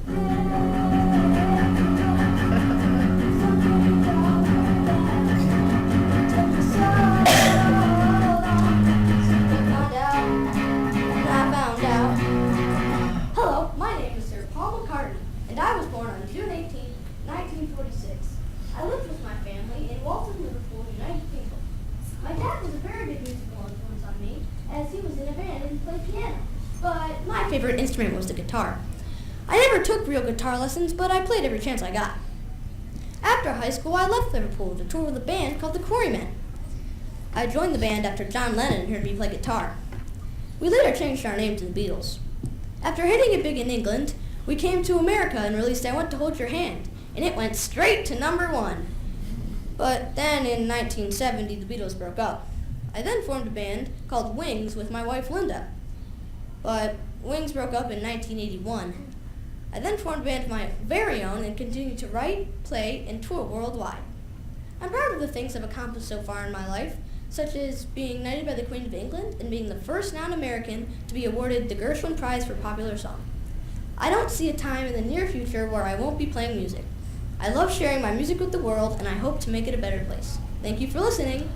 Hello, my name is Sir Paul McCartney, and I was born on June 18, 1946. I lived with my family in Walton, Liverpool, United Kingdom. My dad was a very big musical influence on me, as he was in a band and played piano. But my favorite instrument was the guitar. I never took real guitar lessons, but I played every chance I got. After high school, I left Liverpool to tour with a band called the Quarrymen. I joined the band after John Lennon heard me play guitar. We later changed our name to the Beatles. After hitting it big in England, we came to America and released I Want to Hold Your Hand, and it went straight to #1. But then in 1970, the Beatles broke up. I then formed a band called Wings with my wife Linda. But Wings broke up in 1981. I then formed a band of my very own and continued to write, play, and tour worldwide. I'm proud of the things I've accomplished so far in my life, such as being knighted by the Queen of England and being the first non-American to be awarded the Gershwin Prize for Popular Song. I don't see a time in the near future where I won't be playing music. I love sharing my music with the world, and I hope to make it a better place. Thank you for listening.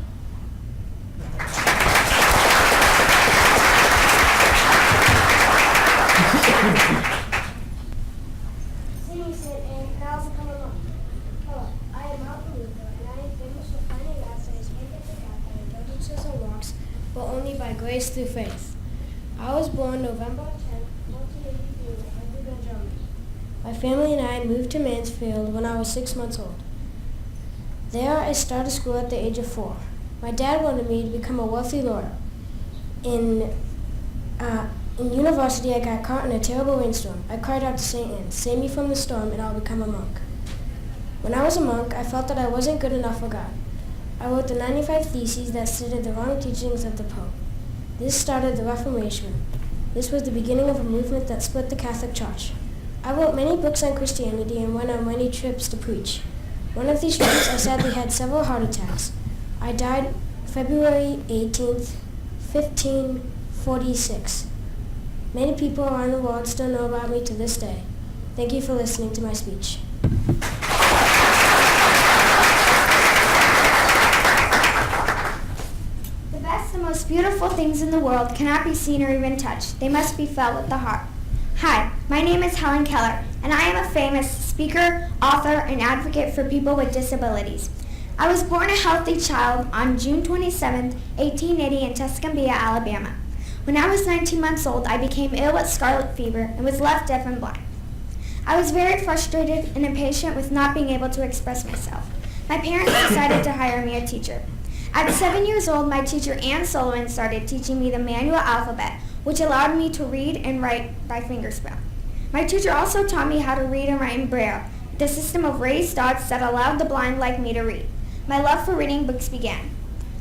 singing sit and also come along. Hello, I am Malcolm Luther, and I am famous for finding essays, painted the path by indulgences and walks, but only by grace through faith. I was born November 10, 1483 in Heidelberg, Germany. My family and I moved to Mansfield when I was 6 months old. There I started school at the age of 4. My dad wanted me to become a wealthy lawyer. In university, I got caught in a terrible rainstorm. I cried out to St. Anne, "Save me from the storm and I'll become a monk." When I was a monk, I felt that I wasn't good enough for God. I wrote the 95 Theses that stated the wrong teachings of the Pope. This started the Reformation. This was the beginning of a movement that split the Catholic Church. I wrote many books on Christianity and went on many trips to preach. One of these trips, I sadly had several heart attacks. I died February 18th, 1546. Many people around the world still know about me to this day. Thank you for listening to my speech.
The best and most beautiful things in the world cannot be seen or even touched. They must be felt with the heart. Hi, my name is Helen Keller, and I am a famous speaker, author, and advocate for people with disabilities. I was born a healthy child on June 27, 1880 in Tuscumbia, Alabama. When I was 19 months old, I became ill with scarlet fever and was left deaf and blind. I was very frustrated and impatient with not being able to express myself. My parents decided to hire me a teacher. At 7 years old, my teacher Ann Sullivan started teaching me the manual alphabet, which allowed me to read and write by fingerspell. My teacher also taught me how to read and write in Braille, the system of raised dots that allowed the blind like me to read. My love for reading books began.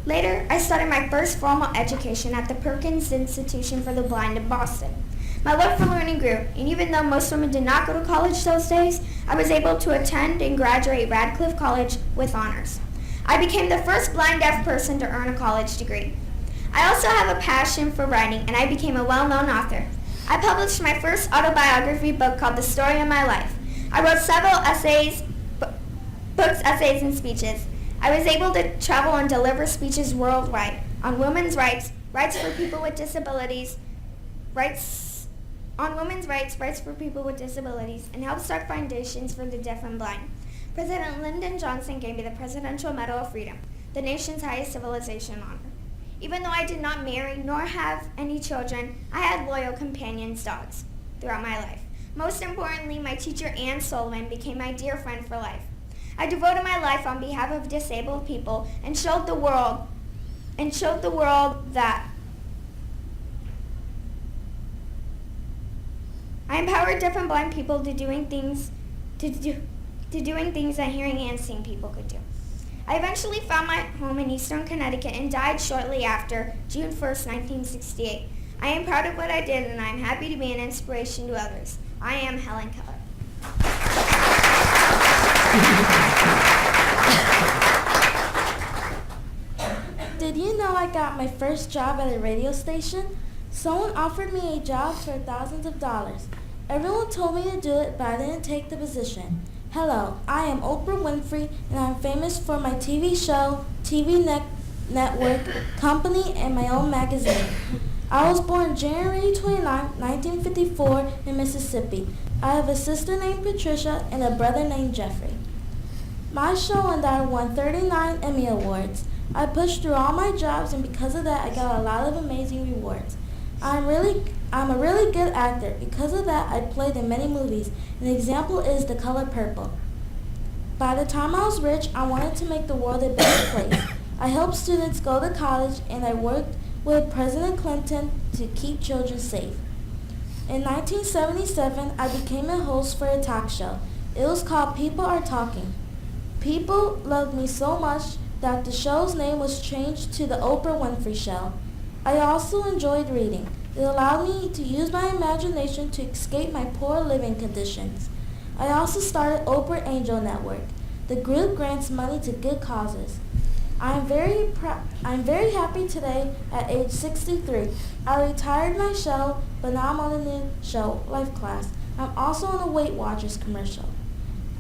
Later, I started my first formal education at the Perkins Institution for the Blind in Boston. My love for learning grew, and even though most women did not go to college those days, I was able to attend and graduate Radcliffe College with honors. I became the first blind-deaf person to earn a college degree. I also have a passion for writing, and I became a well-known author. I published my first autobiography book called The Story of My Life. I wrote several essays, books, essays, and speeches. I was able to travel and deliver speeches worldwide on women's rights, rights for people with disabilities, rights for people with disabilities, and help start foundations for the deaf and blind. President Lyndon Johnson gave me the Presidential Medal of Freedom, the nation's highest civilization honor. Even though I did not marry nor have any children, I had loyal companions, dogs, throughout my life. Most importantly, my teacher Ann Sullivan became my dear friend for life. I devoted my life on behalf of disabled people and showed the world that I empowered deaf and blind people to doing things that hearing and seeing people could do. I eventually found my home in Eastern Connecticut and died shortly after June 1st, 1968. I am proud of what I did, and I am happy to be an inspiration to others. I am Helen Keller.
Did you know I got my first job at a radio station? Someone offered me a job for thousands of dollars. Everyone told me to do it, but I didn't take the position. Hello, I am Oprah Winfrey, and I'm famous for my TV show, network, company, and my own magazine. I was born January 29, 1954 in Mississippi. I have a sister named Patricia and a brother named Jeffrey. My show and I won 39 Emmy Awards. I pushed through all my jobs, and because of that, I got a lot of amazing rewards. I'm a really good actor. Because of that, I played in many movies. An example is The Color Purple. By the time I was rich, I wanted to make the world a better place. I helped students go to college, and I worked with President Clinton to keep children safe. In 1977, I became a host for a talk show. It was called People Are Talking. People loved me so much that the show's name was changed to The Oprah Winfrey Show. I also enjoyed reading. It allowed me to use my imagination to escape my poor living conditions. I also started Oprah Angel Network. The group grants money to good causes. I'm very happy today at age 63. I retired my show, but now I'm on a new show, Life Class. I'm also on a Weight Watchers commercial.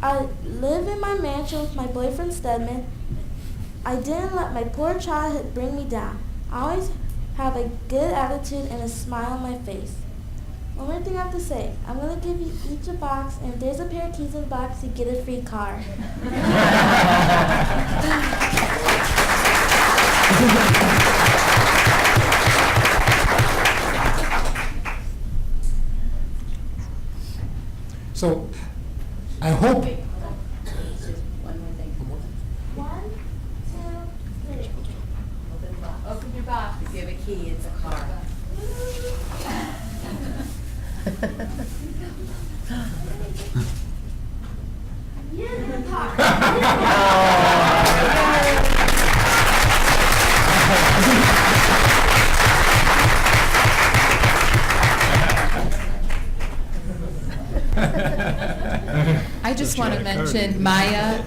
I live in my mansion with my boyfriend Stedman. I didn't let my poor childhood bring me down. I always have a good attitude and a smile on my face. One more thing I have to say. I'm going to give you each a box, and if there's a pair of keys in the box, you get a free car.
So, I hope.
One more thing. 1, 2, 3. Open your box. If you have a key, it's a car.
I just want to mention Maya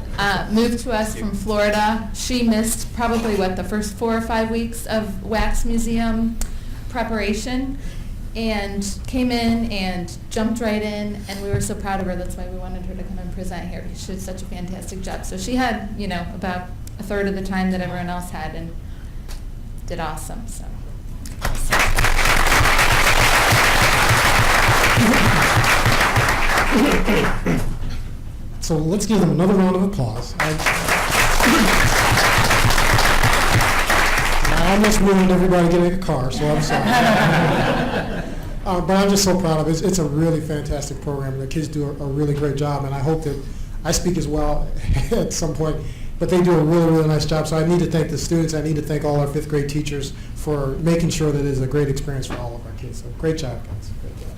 moved to us from Florida. She missed probably the first 4 or 5 weeks of Wax Museum preparation and came in and jumped right in, and we were so proud of her. That's why we wanted her to come and present here. She did such a fantastic job. So she had, about a third of the time that everyone else had and did awesome. So.
So let's give them another round of applause. I almost ruined everybody getting a car, so I'm sorry. But I'm just so proud of it. It's a really fantastic program. The kids do a really great job, and I hope that I speak as well at some point but they do a really, really nice job. So I need to thank the students. I need to thank all our 5th grade teachers for making sure that it is a great experience for all of our kids. So great job, guys. Great job.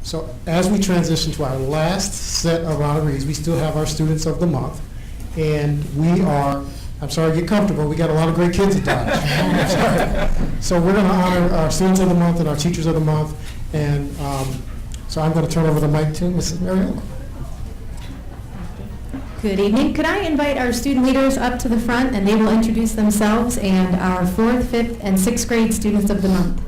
So as we transition to our last set of honorees, we still have our Students of the Month. And we are, I'm sorry, get comfortable. We got a lot of great kids at Dodge. So we're going to honor our Students of the Month and our Teachers of the Month. And so I'm going to turn over the mic to Mrs. Mariola.
Good evening. Could I invite our student leaders up to the front and they will introduce themselves and our 4th, 5th, and 6th grade Students of the Month.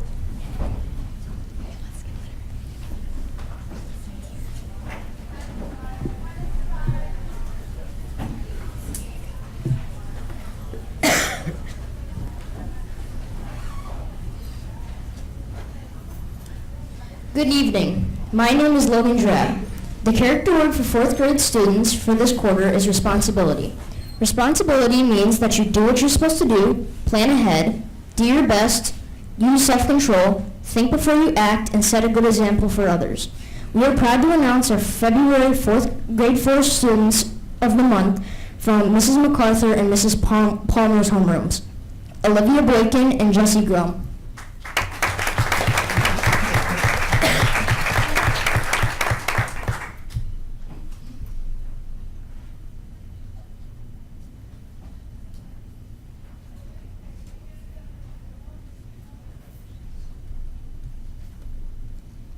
Good evening. My name is Logan Drab. The character word for 4th grade students for this quarter is responsibility. Responsibility means that you do what you're supposed to do, plan ahead, do your best, use self-control, think before you act, and set a good example for others. We are proud to announce our February 4th grade 4 Students of the Month from Mrs. MacArthur and Mrs. Palmer's homerooms, Olivia Boykin and Jessie Grum.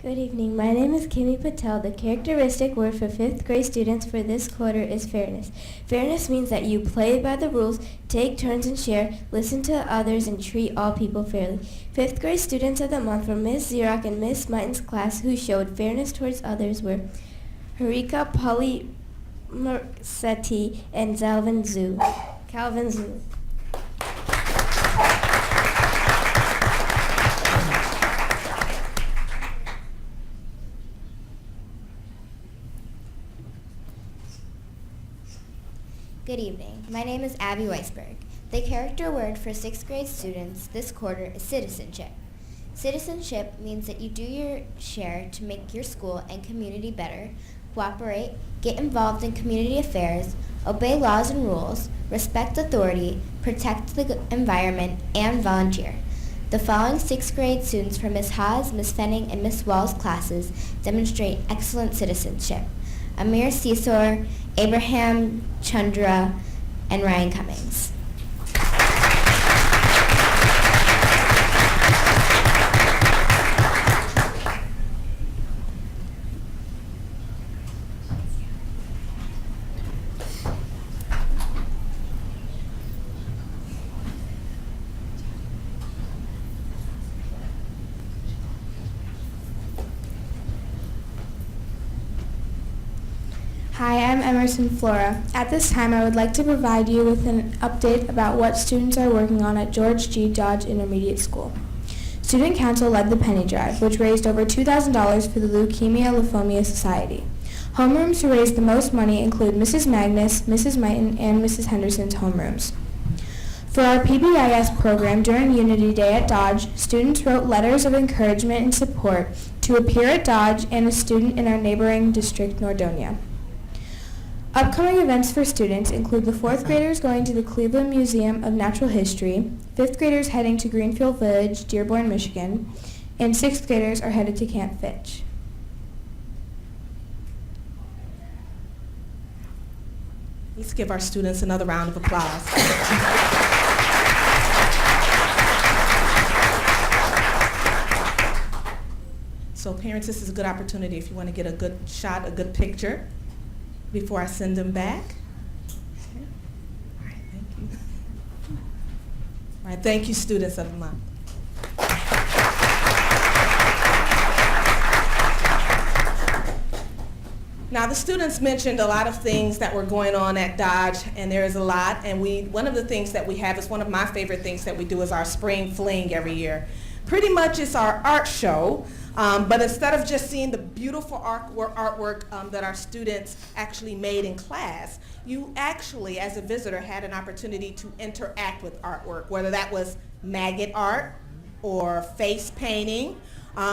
Good evening. My name is Kimi Patel. The characteristic word for 5th grade students for this quarter is fairness. Fairness means that you play by the rules, take turns and share, listen to others, and treat all people fairly. 5th grade students of the month from Ms. Xerox and Ms. Mighton's class who showed fairness towards others were Harika Polymersetti and Calvin Zhu.
Good evening. My name is Abby Weisberg. The character word for 6th grade students this quarter is citizenship. Citizenship means that you do your share to make your school and community better, cooperate, get involved in community affairs, obey laws and rules, respect authority, protect the environment, and volunteer. The following 6th grade students from Ms. Haas, Ms. Fenning, and Ms. Wall's classes demonstrate excellent citizenship. Amir Seesor, Abraham Chandra, and Ryan Cummings.
Hi, I'm Emerson Flora. At this time, I would like to provide you with an update about what students are working on at George G. Dodge Intermediate School. Student Council led the Penny Drive, which raised over $2,000 for the Leukemia Lymphoma Society. Homerooms who raised the most money include Mrs. Magnus, Mrs. Mighton, and Mrs. Henderson's homerooms. For our PBIS program during Unity Day at Dodge, students wrote letters of encouragement and support to a peer at Dodge and a student in our neighboring district, Nordonia. Upcoming events for students include the 4th graders going to the Cleveland Museum of Natural History, 5th graders heading to Greenfield Village, Dearborn, Michigan, and 6th graders are headed to Camp Fitch.
Let's give our students another round of applause. So parents, this is a good opportunity if you want to get a good shot, a good picture before I send them back. Okay. All right, thank you. All right, thank you, students of the month. Now, the students mentioned a lot of things that were going on at Dodge, and there is a lot, and one of the things that we have is one of my favorite things that we do is our spring fling every year. Pretty much it's our art show, but instead of just seeing the beautiful artwork that our students actually made in class, you actually, as a visitor, had an opportunity to interact with artwork, whether that was maggot art or face painting,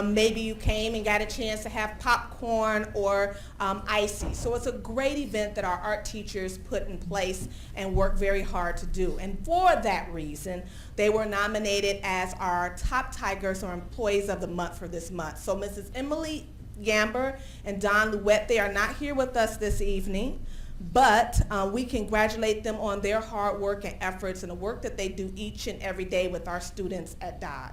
Maybe you came and got a chance to have popcorn or icy. So it's a great event that our art teachers put in place and work very hard to do. And for that reason, they were nominated as our top Tigers or employees of the month for this month. So Mrs. Emily Gamber and Don Louette, they are not here with us this evening, but we congratulate them on their hard work and efforts and the work that they do each and every day with our students at Dodge.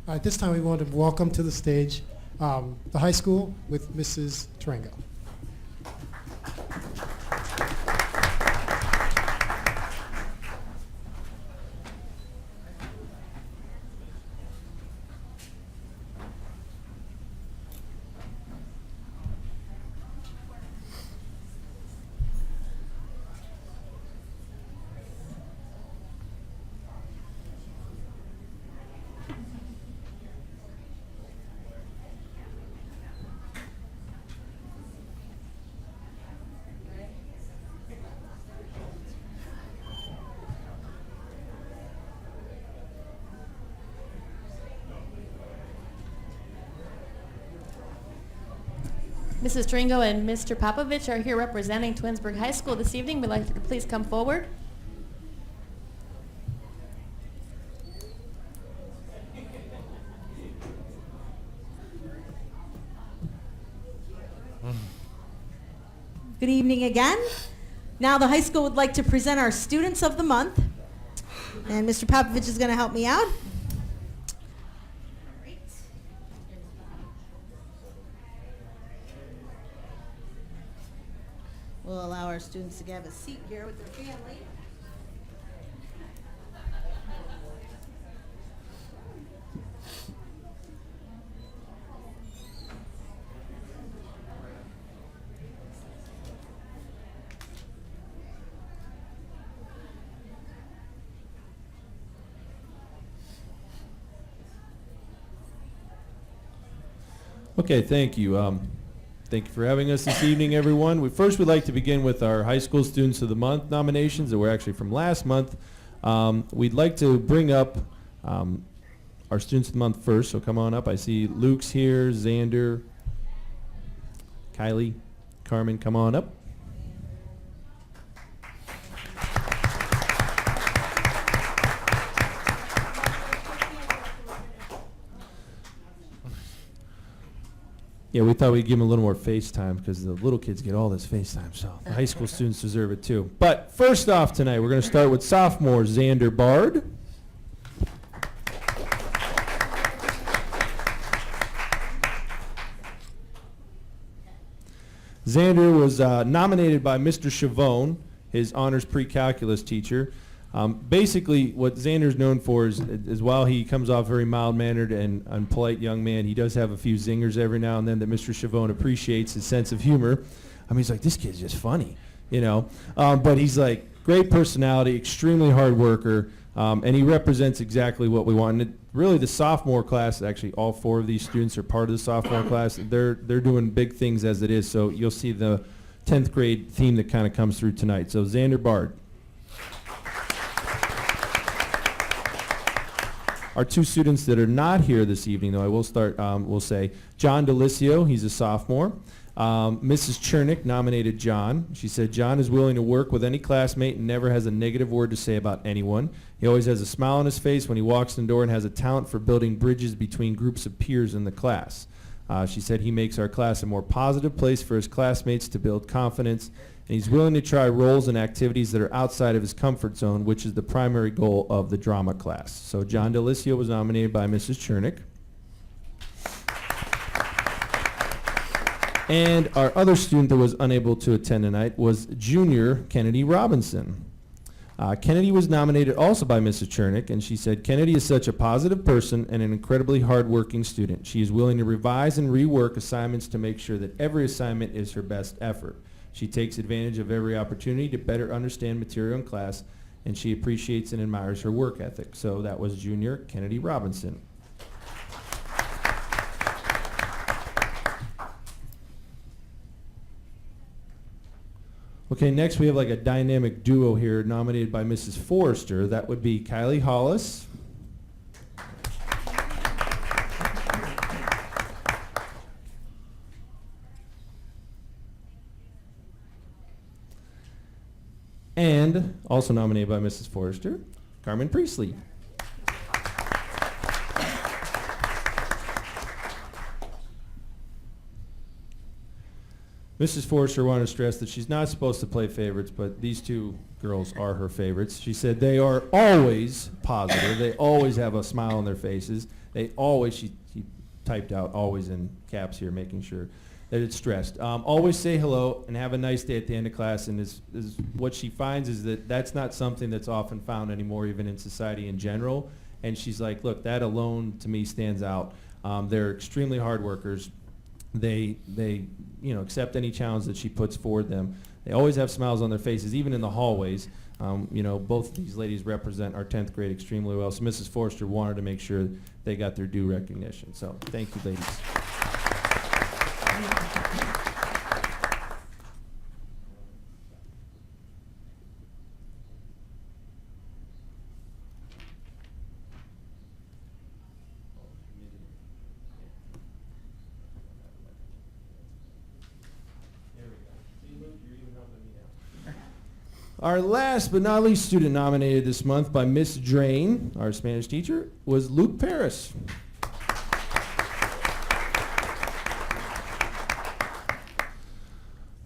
At this time, we want to welcome to the stage the high school with Mrs. Tarango.
Mrs. Tarango and Mr. Popovich are here representing Twinsburg High School this evening. We'd like you to please come forward.
Good evening again. Now the high school would like to present our students of the month. And Mr. Popovich is going to help me out. We'll allow our students to have a seat here with their family.
Okay, thank you. Thank you for having us this evening, everyone. We'd like to begin with our High School Students of the Month nominations that were actually from last month. We'd like to bring up our Students of the Month first, so come on up. I see Luke's here, Xander, Kylie, Carmen, come on up. Yeah, we thought we'd give them a little more FaceTime because the little kids get all this FaceTime, so the high school students deserve it too. But first off tonight, we're going to start with sophomore Xander Bard. Xander was nominated by Mr. Chavone, his honors pre-calculus teacher. Basically, what Xander's known for is while he comes off very mild-mannered and polite young man, he does have a few zingers every now and then that Mr. Chavone appreciates, his sense of humor. I mean, he's like, this kid's just funny, you know. But he's like, great personality, extremely hard worker, and he represents exactly what we want. And really, the sophomore class, actually all four of these students are part of the sophomore class. They're doing big things as it is, so you'll see the 10th grade theme that kind of comes through tonight. So Xander Bard. Our two students that are not here this evening, though, I will start, we'll say, John DeLisio, he's a sophomore. Mrs. Chernick nominated John. She said, John is willing to work with any classmate and never has a negative word to say about anyone. He always has a smile on his face when he walks in the door and has a talent for building bridges between groups of peers in the class. She said he makes our class a more positive place for his classmates to build confidence, and he's willing to try roles and activities that are outside of his comfort zone, which is the primary goal of the drama class. So John DeLisio was nominated by Mrs. Chernick. And our other student that was unable to attend tonight was junior Kennedy Robinson. Kennedy was nominated also by Mrs. Chernick, and she said, Kennedy is such a positive person and an incredibly hardworking student. She is willing to revise and rework assignments to make sure that every assignment is her best effort. She takes advantage of every opportunity to better understand material in class, and she appreciates and admires her work ethic. So that was junior Kennedy Robinson. Okay, next we have like a dynamic duo here nominated by Mrs. Forrester. That would be Kylie Hollis. And also nominated by Mrs. Forrester, Carmen Priestley. Mrs. Forrester wanted to stress that she's not supposed to play favorites, but these two girls are her favorites. She said they are always positive. They always have a smile on their faces. They always, she typed out always in caps here, making sure that it's stressed. Always say hello and have a nice day at the end of class. And is what she finds is that that's not something that's often found anymore, even in society in general. And she's like, look, that alone to me stands out. They're extremely hard workers. They accept any challenge that she puts forward them. They always have smiles on their faces, even in the hallways. Both of these ladies represent our 10th grade extremely well. So Mrs. Forrester wanted to make sure they got their due recognition. So thank you, ladies. Our last but not least student nominated this month by Miss Drain, our Spanish teacher, was Luke Paris.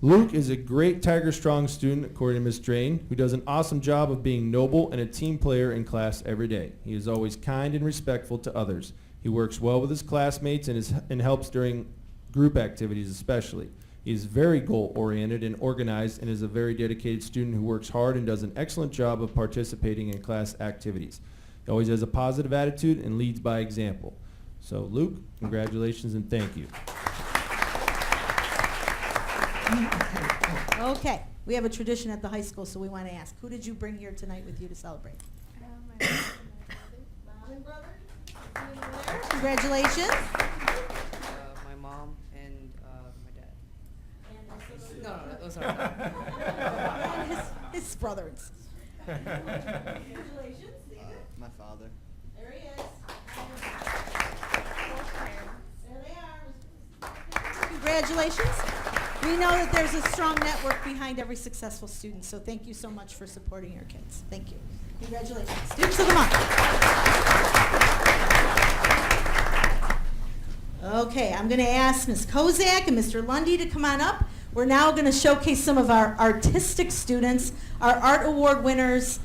Luke is a great Tiger Strong student, according to Miss Drain, who does an awesome job of being noble and a team player in class every day. He is always kind and respectful to others. He works well with his classmates and helps during group activities especially. He is very goal-oriented and organized and is a very dedicated student who works hard and does an excellent job of participating in class activities. He always has a positive attitude and leads by example. So Luke, congratulations and thank you.
Okay, we have a tradition at the high school, so we want to ask, who did you bring here tonight with you to celebrate?
Mom and brother.
Congratulations.
My mom and my dad. No, those aren't.
His brother and sister.
Congratulations.
My father.
There he is. There they are.
Congratulations. We know that there's a strong network behind every successful student, so thank you so much for supporting your kids. Thank you. Congratulations. Students of the month. Okay, I'm going to ask Ms. Kozak and Mr. Lundy to come on up. We're now going to showcase some of our artistic students, our art award winners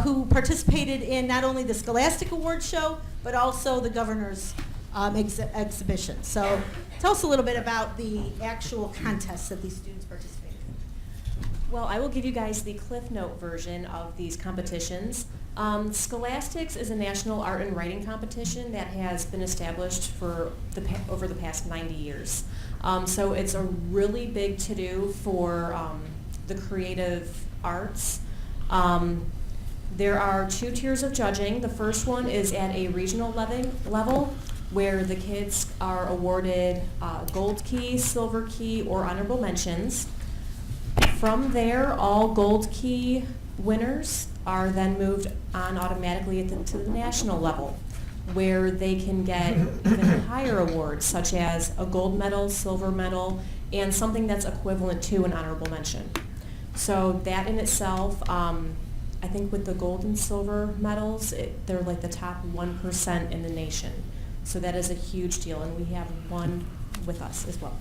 who participated in not only the Scholastic Award Show, but also the Governor's exhibition. So tell us a little bit about the actual contests that these students participated in.
Well, I will give you guys the Cliff Note version of these competitions. Scholastics is a national art and writing competition that has been established for over the past 90 years. So it's a really big to-do for the creative arts. There are 2 tiers of judging. The first one is at a regional level where the kids are awarded gold key, silver key, or honorable mentions. From there, all gold key winners are then moved on automatically to the national level, where they can get even higher awards, such as a gold medal, silver medal, and something that's equivalent to an honorable mention. So that in itself, I think with the gold and silver medals, they're like the top 1% in the nation. So that is a huge deal, and we have one with us as well.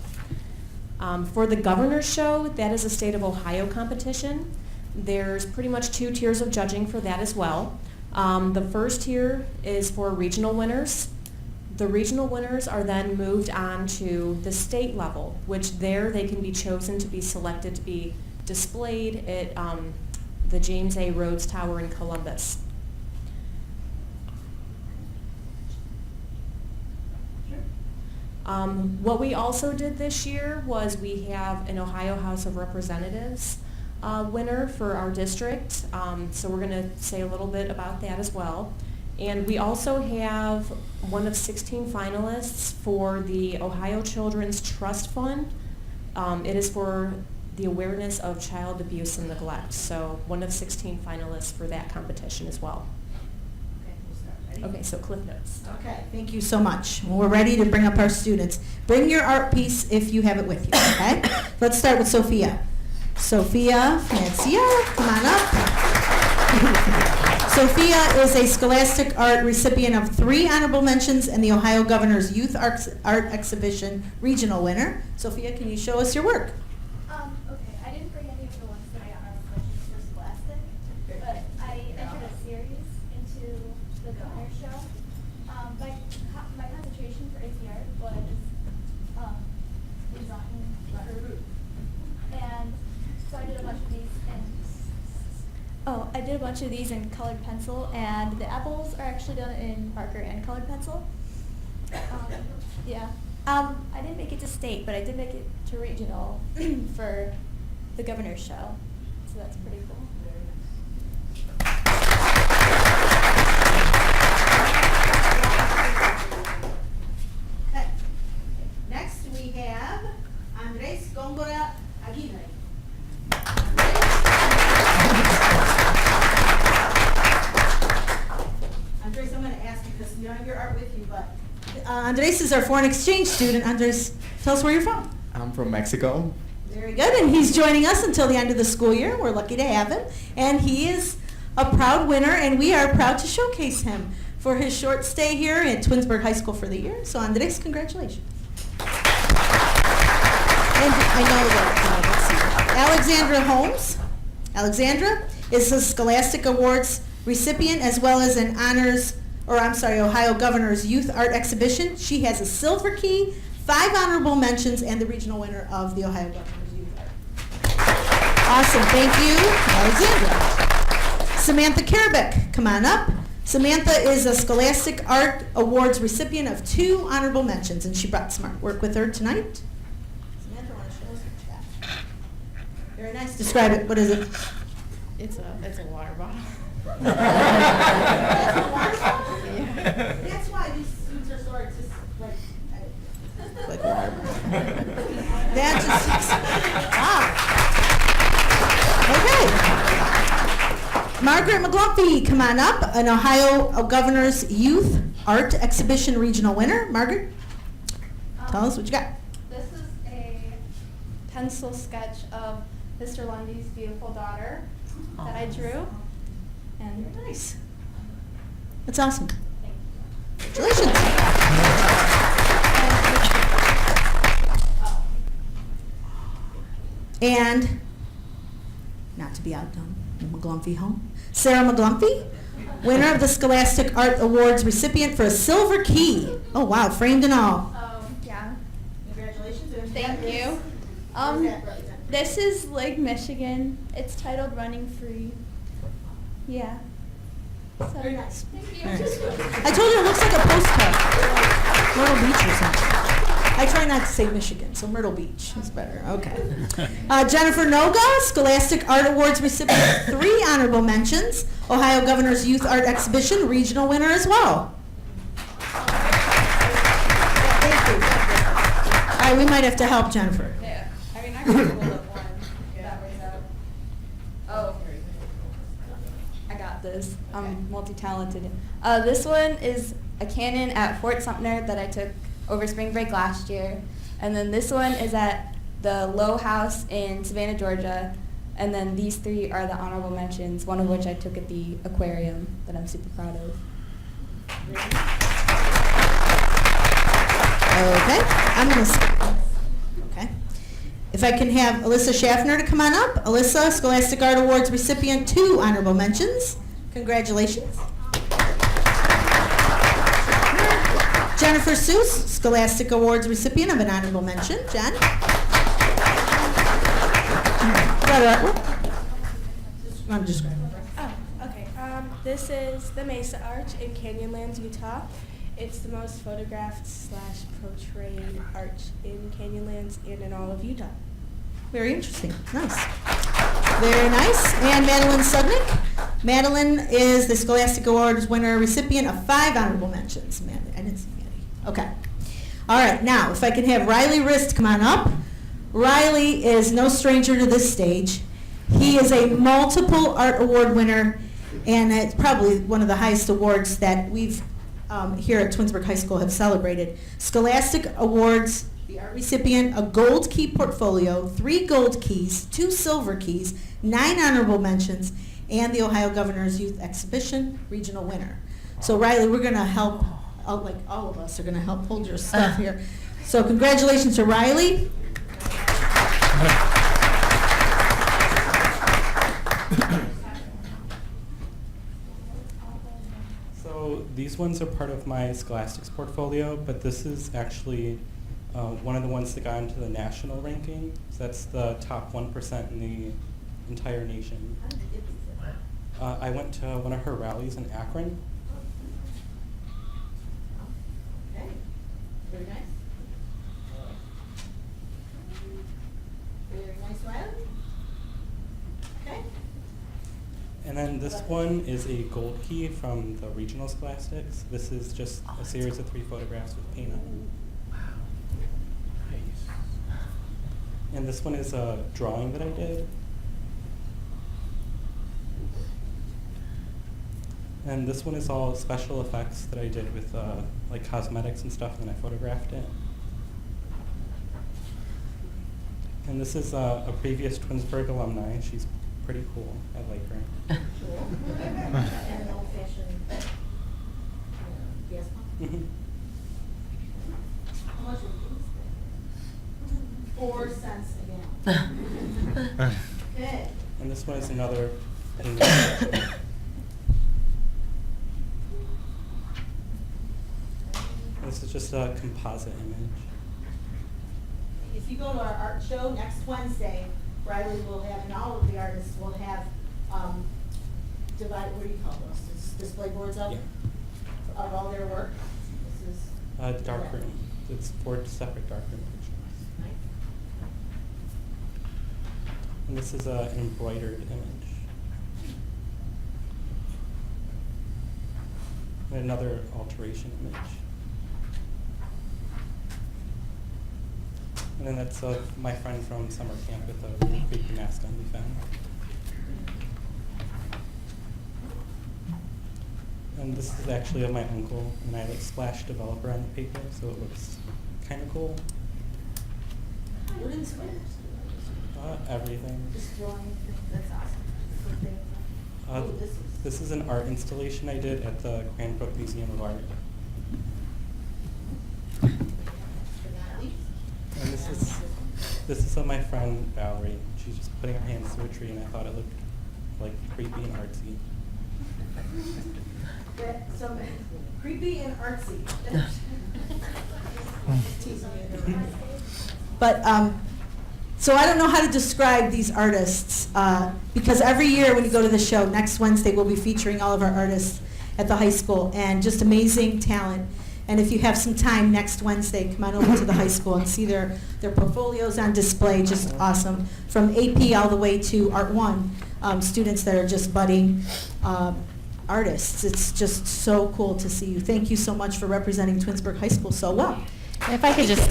For the Governor's Show, that is a state of Ohio competition. There's pretty much 2 tiers of judging for that as well. The first tier is for regional winners. The regional winners are then moved on to the state level, which there they can be chosen to be selected to be displayed at the James A. Rhodes Tower in Columbus. What we also did this year was we have an Ohio House of Representatives winner for our district, so we're going to say a little bit about that as well. And we also have one of 16 finalists for the Ohio Children's Trust Fund. It is for the awareness of child abuse and neglect. So one of 16 finalists for that competition as well. Okay, so Cliff Notes.
Okay, thank you so much. We're ready to bring up our students. Bring your art piece if you have it with you, okay? Let's start with Sophia. Sophia Francia, come on up. Sophia is a Scholastic Art recipient of 3 honorable mentions and the Ohio Governor's Youth Art Exhibition regional winner. Sophia, can you show us your work?
Okay, I didn't bring any of the ones that I got honorable mentions for Scholastic, but I entered a series into the Governor Show. My concentration for APR was design letter. And so I did a bunch of these I did a bunch of these in colored pencil, and the apples are actually done in marker and colored pencil. Yeah. I didn't make it to state, but I did make it to regional for the Governor's Show. So that's pretty cool.
Okay. Next we have Andres Góngora Aguirre. Andres, I'm going to ask you because you don't have your art with you, but Andres is our foreign exchange student. Andres, tell us where you're from.
I'm from Mexico.
Very good, and he's joining us until the end of the school year. We're lucky to have him, and he is a proud winner, and we are proud to showcase him for his short stay here at Twinsburg High School for the year. So Andres, congratulations. And I know that, let's see, Alexandra Holmes. Alexandra is a Scholastic Awards recipient as well as an Ohio Governor's Youth Art Exhibition. She has a silver key, 5 honorable mentions, and the regional winner of the Ohio Governor's Youth Art. Awesome, thank you, Alexandra. Samantha Karabic, come on up. Samantha is a Scholastic Art Awards recipient of 2 honorable mentions, and she brought some artwork with her tonight. Samantha, want to show us what you got? Very nice. Describe it. What is it?
It's a water bottle.
That's why these students are so artistic. Like water. That just wow. Okay. Margaret McGlumpy, come on up. An Ohio Governor's Youth Art Exhibition regional winner. Margaret, tell us what you got.
This is a pencil sketch of Mr. Lundy's beautiful daughter that I drew. And
very nice. That's awesome. Congratulations. And, not to be outdone, the McGlumpy home, Sarah McGlumpy, winner of the Scholastic Art Awards recipient for a silver key. Oh wow, framed and all.
Yeah.
Congratulations.
Thank you. This is Lake Michigan. It's titled Running Free. Yeah. So,
very nice.
Thank you.
I told you it looks like a postcard. Myrtle Beach or something. I try not to say Michigan, so Myrtle Beach is better. Okay. Jennifer Noga, Scholastic Art Awards recipient, 3 honorable mentions. Ohio Governor's Youth Art Exhibition, regional winner as well. Thank you. All right, we might have to help Jennifer.
Yeah. I mean, I can hold up one. That way out. Oh.
I got this. I'm multi-talented. This one is a cannon at Fort Sumter that I took over spring break last year. And then this one is at the Low House in Savannah, Georgia. And then these 3 are the honorable mentions, one of which I took at the aquarium that I'm super proud of.
Okay, I'm going to, okay. If I can have Alyssa Schaffner to come on up. Alyssa, Scholastic Art Awards recipient, 2 honorable mentions. Congratulations. Jennifer Seuss, Scholastic Awards recipient of an honorable mention. Jen? I'm just
Oh, okay. This is the Mesa Arch in Canyonlands, Utah. It's the most photographed / portrayed arch in Canyonlands and in all of Utah.
Very interesting. Nice. Very nice. And Madeline Sudnick. Madeline is the Scholastic Awards winner recipient of 5 honorable mentions. I didn't see Maddie. Okay. All right. Now, if I can have Riley Rist come on up. Riley is no stranger to this stage. He is a multiple art award winner, and it's probably one of the highest awards that we've here at Twinsburg High School have celebrated. Scholastic Awards, the art recipient, a gold key portfolio, 3 gold keys, 2 silver keys, 9 honorable mentions, and the Ohio Governor's Youth Exhibition regional winner. So Riley, we're going to help, like all of us are going to help hold your stuff here. So congratulations to Riley.
So these ones are part of my Scholastics portfolio, but this is actually one of the ones that got into the national ranking. So that's the top 1% in the entire nation. I went to one of her rallies in Akron.
Okay. Very nice. Very nice, Riley. Okay.
And then this one is a gold key from the regional Scholastics. This is just a series of 3 photographs with paint on them. And this one is a drawing that I did. And this one is all special effects that I did with like cosmetics and stuff, and then I photographed it. And this is a previous Twinsburg alumni. She's pretty cool. I like her.
Cool. And an old-fashioned, yes,
Mhm.
How much was it? 4 cents a gallon. Okay.
And this one is another painting. This is just a composite image.
If you go to our art show next Wednesday, Riley will have, and all of the artists will have, what do you call those? Display boards up?
Yeah.
Of all their work. This is
Darkroom. It's 4 separate darkroom pictures.
nice.
And this is an embroidered image. And another alteration image. And then that's my friend from summer camp with a really creepy mask on we found. And this is actually of my uncle, and I like splashed developer on the paper, so it looks kind of cool.
What inspires
Everything.
Just drawing, that's awesome.
This is an art installation I did at the Cranbrook Museum of Art. And this is of my friend Valerie. She's just putting her hands through a tree, and I thought it looked like creepy and artsy.
So creepy and artsy. But so I don't know how to describe these artists because every year when you go to the show, next Wednesday we'll be featuring all of our artists at the high school, and just amazing talent. And if you have some time next Wednesday, come on over to the high school and see their portfolios on display, just awesome. From AP all the way to Art 1, students that are just budding artists. It's just so cool to see you. Thank you so much for representing Twinsburg High School so well.
If I could just,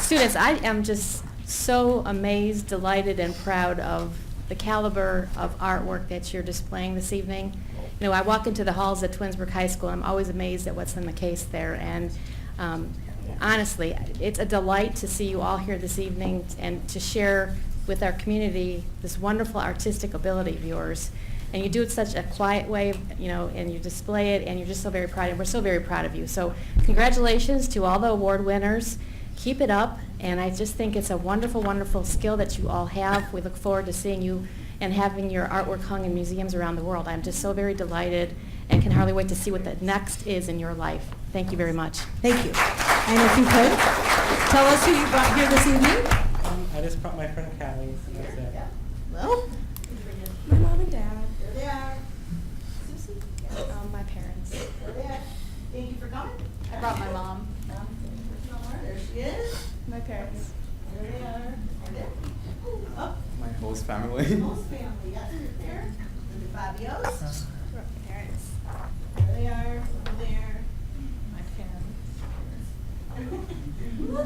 students, I am just so amazed, delighted, and proud of the caliber of artwork that you're displaying this evening. You know, I walk into the halls at Twinsburg High School, and I'm always amazed at what's in the case there. And honestly, it's a delight to see you all here this evening and to share with our community this wonderful artistic ability of yours. And you do it such a quiet way, you know, and you display it, and you're just so very proud, and we're so very proud of you. So congratulations to all the award winners. Keep it up, and I just think it's a wonderful, wonderful skill that you all have. We look forward to seeing you and having your artwork hung in museums around the world. I'm just so very delighted and can hardly wait to see what the next is in your life. Thank you very much.
Thank you. And if you could, tell us who you brought here this evening.
I just brought my friend Callie, and that's it.
Well,
My mom and dad.
there they are. Susie?
My parents.
There they are. Thank you for coming.
I brought my mom.
There she is.
My parents.
There they are. And then, up.
My host family.
Host family, yes, there. And the Fabios.
My parents.
There they are, over there.
My parents.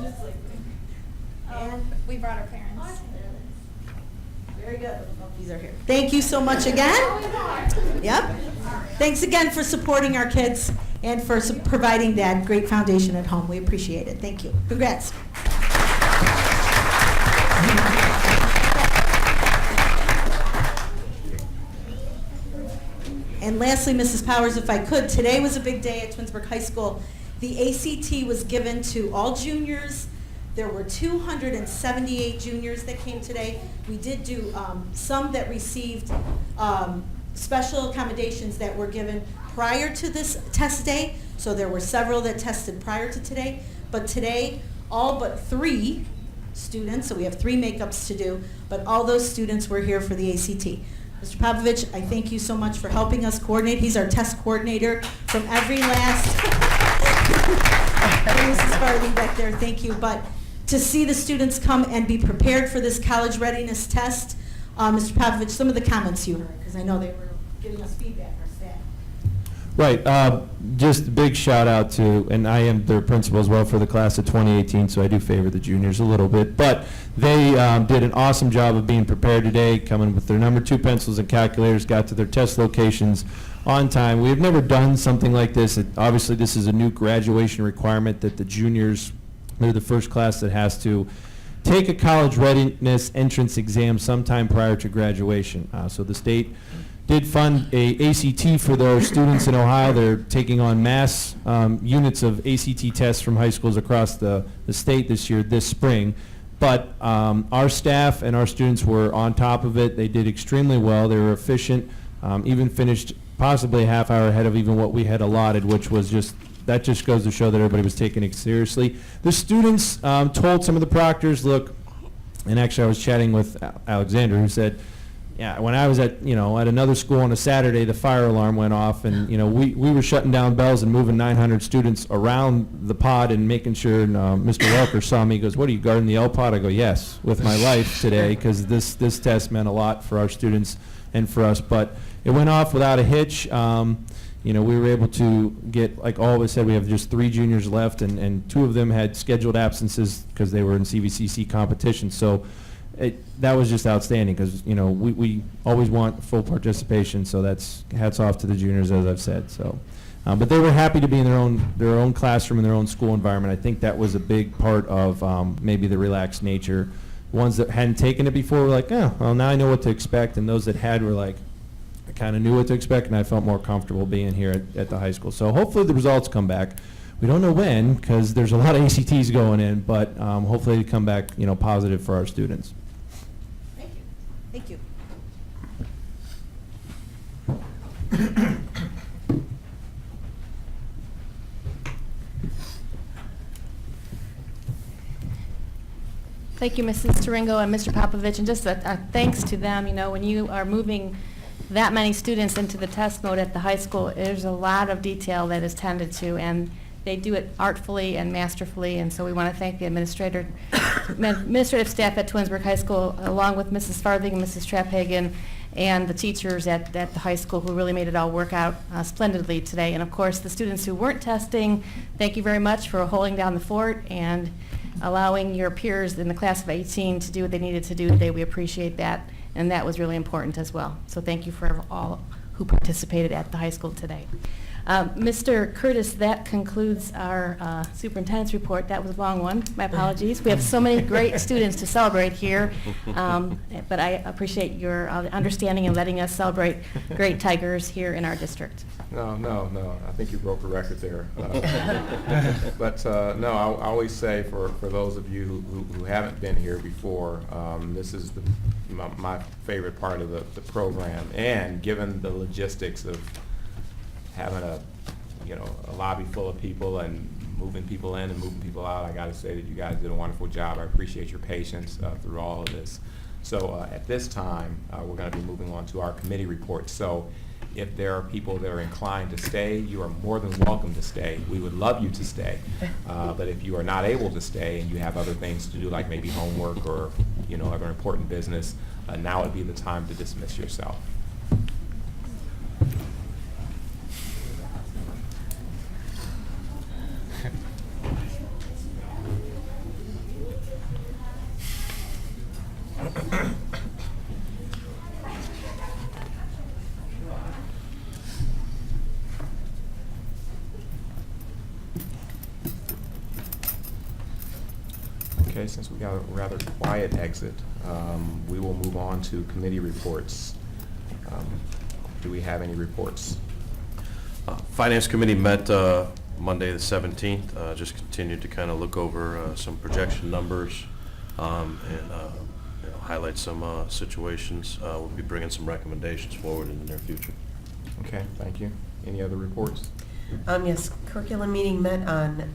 Just like me.
brought our parents.
Very good. These are here. Thank you so much again. Yep. Thanks again for supporting our kids and for providing that great foundation at home. We appreciate it. Thank you. Congrats. And lastly, Mrs. Powers, if I could, today was a big day at Twinsburg High School. The ACT was given to all juniors. There were 278 juniors that came today. We did do some that received special accommodations that were given prior to this test day. So there were several that tested prior to today. But today, all but 3 students, so we have 3 makeups to do, but all those students were here for the ACT. Mr. Popovich, I thank you so much for helping us coordinate. He's our test coordinator from every last, Mrs. Farthing back there, thank you. But to see the students come and be prepared for this college readiness test, Mr. Popovich, some of the comments you heard, because I know they were giving us feedback, our staff.
Right. Just a big shout out to, and I am their principal as well for the class of 2018, so I do favor the juniors a little bit. But they did an awesome job of being prepared today, coming with their number 2 pencils and calculators, got to their test locations on time. We have never done something like this. Obviously, this is a new graduation requirement that the juniors, they're the first class that has to take a college readiness entrance exam sometime prior to graduation. So the state did fund a ACT for their students in Ohio. They're taking on mass units of ACT tests from high schools across the state this spring. But our staff and our students were on top of it. They did extremely well. They were efficient, even finished possibly a half hour ahead of even what we had allotted, which was that just goes to show that everybody was taking it seriously. The students told some of the proctors, look, and actually I was chatting with Alexander, who said, yeah, when I was at another school on a Saturday, the fire alarm went off, and we were shutting down bells and moving 900 students around the pod and making sure. And Mr. Welker saw me. He goes, "What are you guarding the L pod?" I go, "Yes, with my life today, because this test meant a lot for our students and for us." But it went off without a hitch. We were able to get, like all of us said, we have just 3 juniors left, and 2 of them had scheduled absences because they were in CVCC competition. So. That was just outstanding, because we always want full participation, so that's hats off to the juniors, as I've said. So, but they were happy to be in their own classroom in their own school environment. I think that was a big part of maybe the relaxed nature. Ones that hadn't taken it before were like, oh, well, now I know what to expect, and those that had were like, I kind of knew what to expect, and I felt more comfortable being here at the high school. So hopefully the results come back. We don't know when, because there's a lot of ACTs going in, but hopefully they come back positive for our students.
Thank you.
Thank you, Mrs. Taringo and Mr. Popovich, and just a thanks to them. When you are moving that many students into the test mode at the high school, there's a lot of detail that is tended to, and they do it artfully and masterfully, and so we want to thank the administrative staff at Twinsburg High School, along with Mrs. Farthing and Mrs. Trapphagen, and the teachers at the high school who really made it all work out splendidly today. And of course, the students who weren't testing, thank you very much for holding down the fort and allowing your peers in the class of 18 to do what they needed to do today. We appreciate that, and that was really important as well. So thank you for all who participated at the high school today. Mr. Curtis, that concludes our superintendent's report. That was a long one. My apologies. We have so many great students to celebrate here, but I appreciate your understanding and letting us celebrate great Tigers here in our district.
No. I think you broke a record there. But no, I always say for those of you who haven't been here before, this is my favorite part of the program, and given the logistics of having a lobby full of people and moving people in and moving people out, I got to say that you guys did a wonderful job. I appreciate your patience through all of this. So at this time, we're going to be moving on to our committee reports. So if there are people that are inclined to stay, you are more than welcome to stay. We would love you to stay. But if you are not able to stay and you have other things to do, like maybe homework or other important business, now would be the time to dismiss yourself. Okay, since we got a rather quiet exit, we will move on to committee reports. Do we have any reports?
Finance Committee met Monday the 17th, just continued to kind of look over some projection numbers and highlight some situations. We'll be bringing some recommendations forward in the near future.
Okay, thank you. Any other reports?
Yes, curriculum meeting met on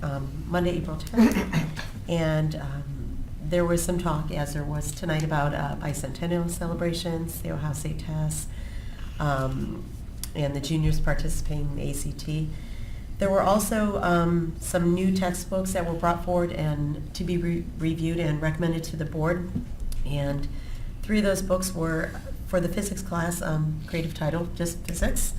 Monday, April 10th, and there was some talk, as there was tonight, about bicentennial celebrations, the Ohio State tests, and the juniors participating in the ACT. There were also some new textbooks that were brought forward and to be reviewed and recommended to the board, and 3 of those books were for the physics class, creative title, just physics.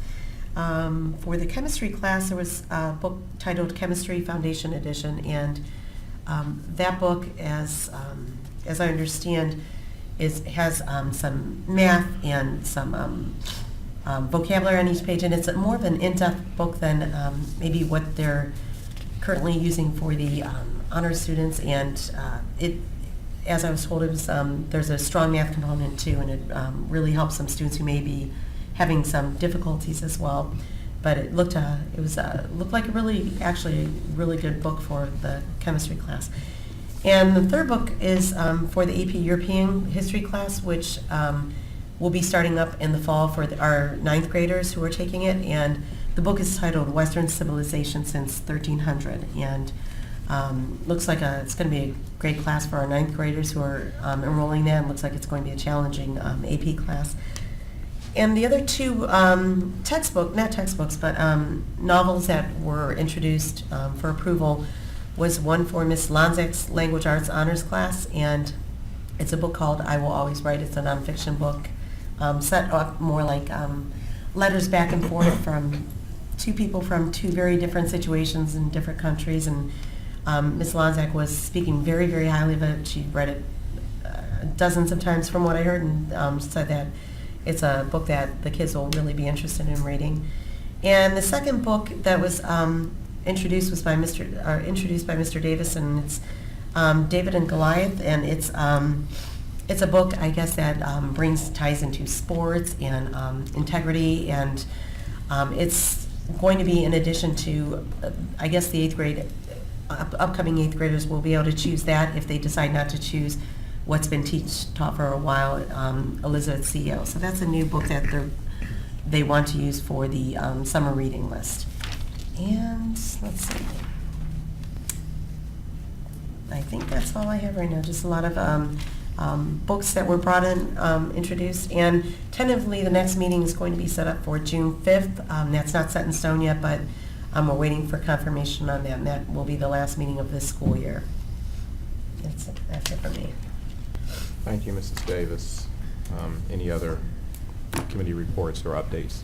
For the chemistry class, there was a book titled Chemistry Foundation Edition, and that book, as I understand, has some math and some vocabulary on each page, and it's more of an in-depth book than maybe what they're currently using for the honor students. And as I was told, it was there's a strong math component too, and it really helps some students who may be having some difficulties as well. But it looked like a really good book for the chemistry class. And the third book is for the AP European History class, which will be starting up in the fall for our 9th graders who are taking it. And the book is titled Western Civilization Since 1300. And looks like it's going to be a great class for our 9th graders who are enrolling that. And looks like it's going to be a challenging AP class. And the other 2 not textbooks, but novels that were introduced for approval was one for Miss Lonzak's Language Arts Honors class, and it's a book called I Will Always Write. It's a nonfiction book set up more like letters back and forth from 2 people from 2 very different situations in different countries. And Miss Lonzak was speaking very, very highly of it. She read it dozens of times from what I heard, and said that it's a book that the kids will really be interested in reading. And the second book that was introduced by Mr. Davis, and it's David and Goliath, and it's a book, I guess, that ties into sports and integrity, and it's going to be in addition to, I guess, the 8th grade, upcoming 8th graders will be able to choose that if they decide not to choose what's been taught for a while, Elizabeth's CEO. So that's a new book that they want to use for the summer reading list. And let's see. I think that's all I have right now. Just a lot of books that were brought in, introduced. And tentatively, the next meeting is going to be set up for June 5th. That's not set in stone yet, but we're waiting for confirmation on that. And that will be the last meeting of this school year. That's it for me.
Thank you, Mrs. Davis. Any other committee reports or updates?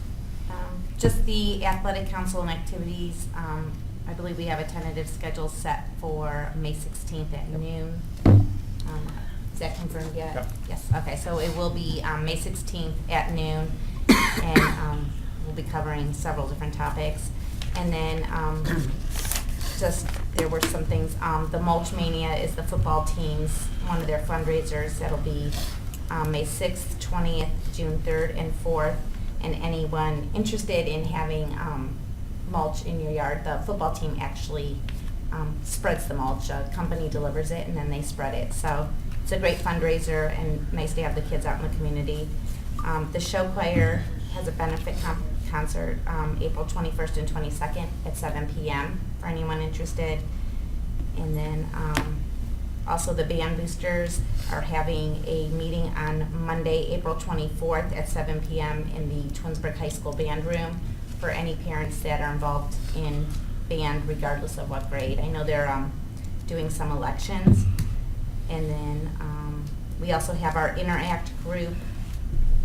Just the athletic council and activities. I believe we have a tentative schedule set for May 16th at noon. Is that confirmed yet?
Yep.
Yes. Okay. So it will be May 16th at noon, and we'll be covering several different topics. And then just there were some things. The Mulch Mania is the football team's one of their fundraisers. That'll be May 6th, 20th, June 3rd, and 4th. And anyone interested in having mulch in your yard, the football team actually spreads the mulch. A company delivers it, and then they spread it. So it's a great fundraiser, and nice to have the kids out in the community. The show choir has a benefit concert April 21st and 22nd at 7 p.m. for anyone interested. And then also the band boosters are having a meeting on Monday, April 24th at 7 p.m. in the Twinsburg High School band room for any parents that are involved in band regardless of what grade. I know they're doing some elections. And then we also have our Interact group,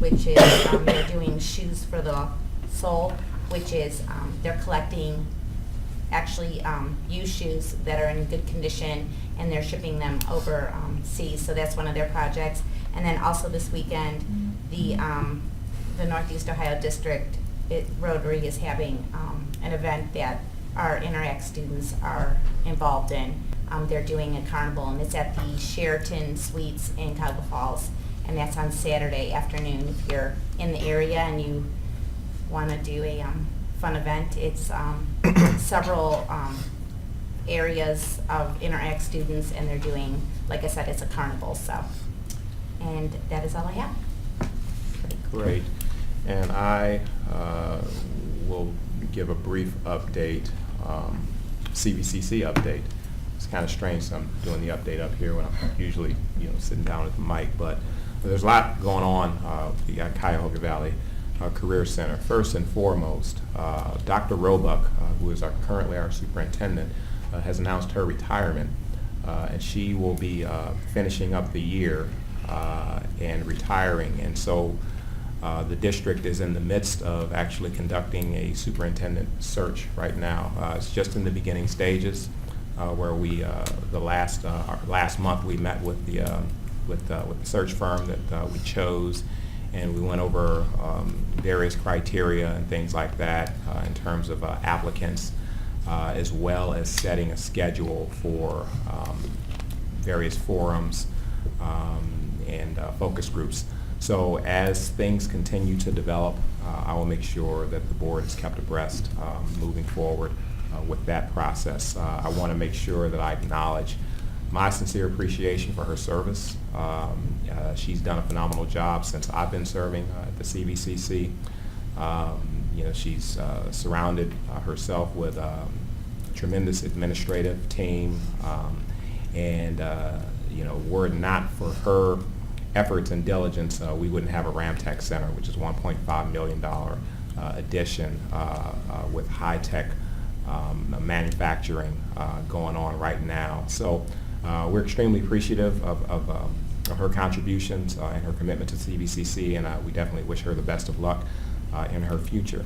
which is they're doing Shoes for the Soul, which is they're collecting actually used shoes that are in good condition, and they're shipping them overseas. So that's one of their projects. And then also this weekend, the Northeast Ohio District Rotary is having an event that our Interact students are involved in, they're doing a carnival, and it's at the Sheraton Suites in Cuyahoga Falls, and that's on Saturday afternoon. If you're in the area and you want to do a fun event, it's several areas of Interact students, and they're doing, like I said, it's a carnival. So, and that is all I have.
Great. And I will give a brief update, CVCC update. It's kind of strange, I'm doing the update up here when I'm usually, sitting down at the mic, but there's a lot going on. We got Cuyahoga Valley Career Center. First and foremost, Dr. Roebuck, who is currently our superintendent, has announced her retirement, and she will be finishing up the year and retiring. And so the district is in the midst of actually conducting a superintendent search right now. It's just in the beginning stages, where we last month we met with the search firm that we chose, and we went over various criteria and things like that in terms of applicants, as well as setting a schedule for various forums and focus groups. So as things continue to develop, I will make sure that the board is kept abreast moving forward with that process. I want to make sure that I acknowledge my sincere appreciation for her service. She's done a phenomenal job since I've been serving at the CVCC. She's surrounded herself with a tremendous administrative team, and were it not for her efforts and diligence, we wouldn't have a Ramtech Center, which is a $1.5 million addition with high-tech manufacturing going on right now. So we're extremely appreciative of her contributions and her commitment to CVCC, and we definitely wish her the best of luck in her future.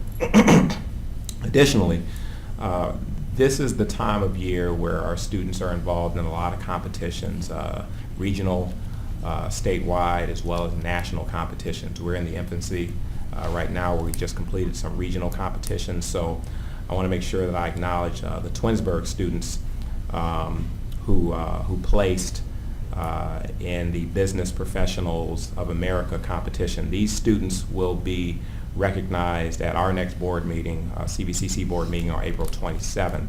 Additionally, this is the time of year where our students are involved in a lot of competitions, regional, statewide, as well as national competitions. We're in the infancy right now where we just completed some regional competitions, so I want to make sure that I acknowledge the Twinsburg students who placed in the Business Professionals of America competition. These students will be recognized at our next board meeting, CVCC board meeting on April 27th.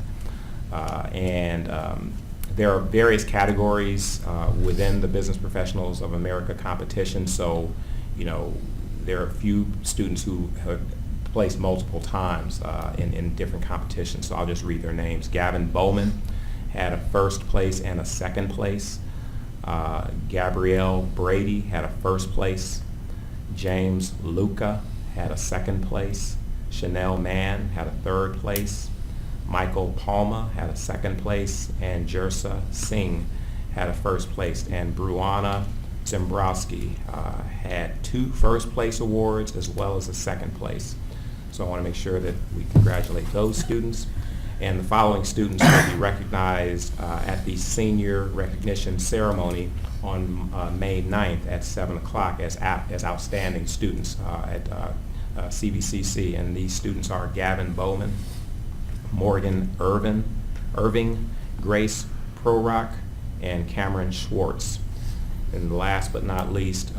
There are various categories within the Business Professionals of America competition, so there are a few students who have placed multiple times in different competitions, so I'll just read their names. Gavin Bowman had a first place and a second place. Gabrielle Brady had a first place. James Luca had a second place. Chanel Mann had a third place. Michael Palma had a second place, and Jersa Singh had a first place, and Bruana Zimbrowski had 2 first place awards as well as a second place. So I want to make sure that we congratulate those students, and the following students will be recognized at the senior recognition ceremony on May 9th at 7 o'clock as outstanding students at CVCC, and these students are Gavin Bowman, Morgan Irving, Grace Prorock, and Cameron Schwartz. And last but not least,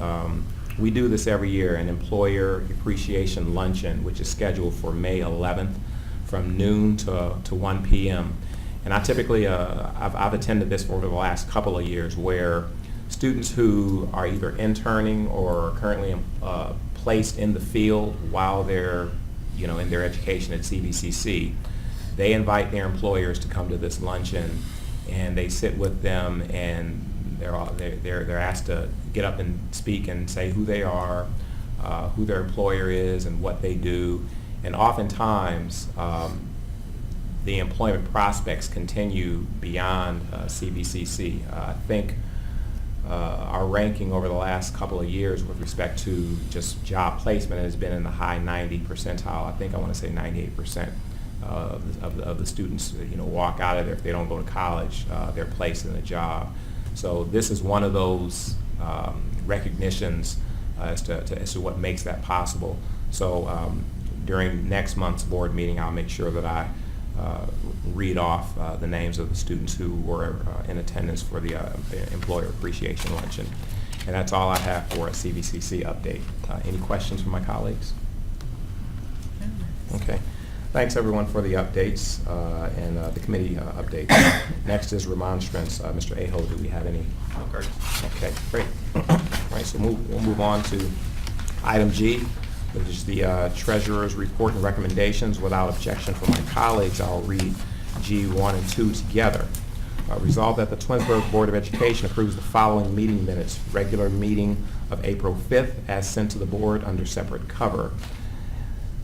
we do this every year, an employer appreciation luncheon, which is scheduled for May 11th from noon to 1 p.m. And I typically, I've attended this for the last couple of years, where students who are either interning or currently placed in the field while they're in their education at CVCC, they invite their employers to come to this luncheon, and they sit with them, and they're asked to get up and speak and say who they are, who their employer is, and what they do. And oftentimes, the employment prospects continue beyond CVCC. I think our ranking over the last couple of years with respect to just job placement has been in the high 90 percentile. I think I want to say 98% of the students walk out of there. If they don't go to college, they're placed in a job. So this is one of those recognitions as to what makes that possible. So during next month's board meeting, I'll make sure that I read off the names of the students who were in attendance for the Employer Appreciation Luncheon. And that's all I have for a CVCC update. Any questions from my colleagues? Okay. Thanks, everyone, for the updates and the committee updates. Next is remonstrance. Mr. Aho, do we have any? Okay, great. All right, so we'll move on to item G, which is the treasurer's report and recommendations. Without objection from my colleagues, I'll read G1 and 2 together. Resolved that the Twinsburg Board of Education approves the following meeting minutes. Regular meeting of April 5th as sent to the board under separate cover.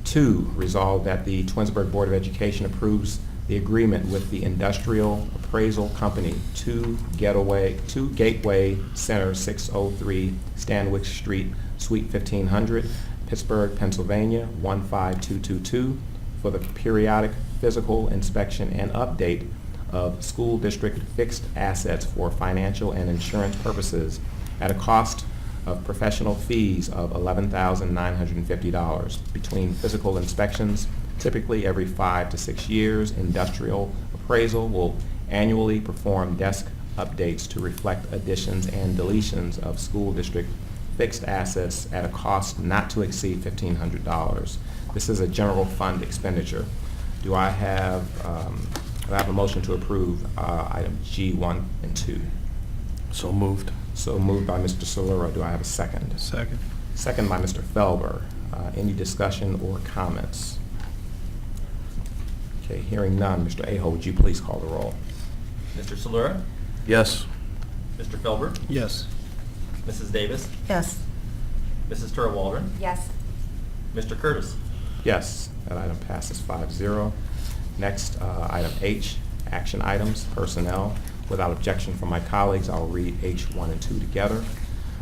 2, resolved that the Twinsburg Board of Education approves the agreement with the Industrial Appraisal Company, 2 Gateway Center, 603 Stanwich Street, Suite 1500, Pittsburgh, Pennsylvania, 15222, for the periodic physical inspection and update of school district fixed assets for financial and insurance purposes at a cost of professional fees of $11,950 between physical inspections, typically every 5 to 6 years. Industrial Appraisal will annually perform desk updates to reflect additions and deletions of school district fixed assets at a cost not to exceed $1,500. This is a general fund expenditure. Do I have a motion to approve item G1 and 2?
So moved.
So moved by Mr. Solera. Do I have a second?
Second.
Second by Mr. Felber. Any discussion or comments? Okay, hearing none. Mr. Aho, would you please call the roll?
Mr. Solera?
Yes.
Mr. Felber?
Yes.
Mrs. Davis?
Yes.
Mrs. Turl Waldron?
Yes.
Mr. Curtis?
Yes, that item passes 5-0. Next, item H, action items, personnel. Without objection from my colleagues, I'll read H1 and 2 together.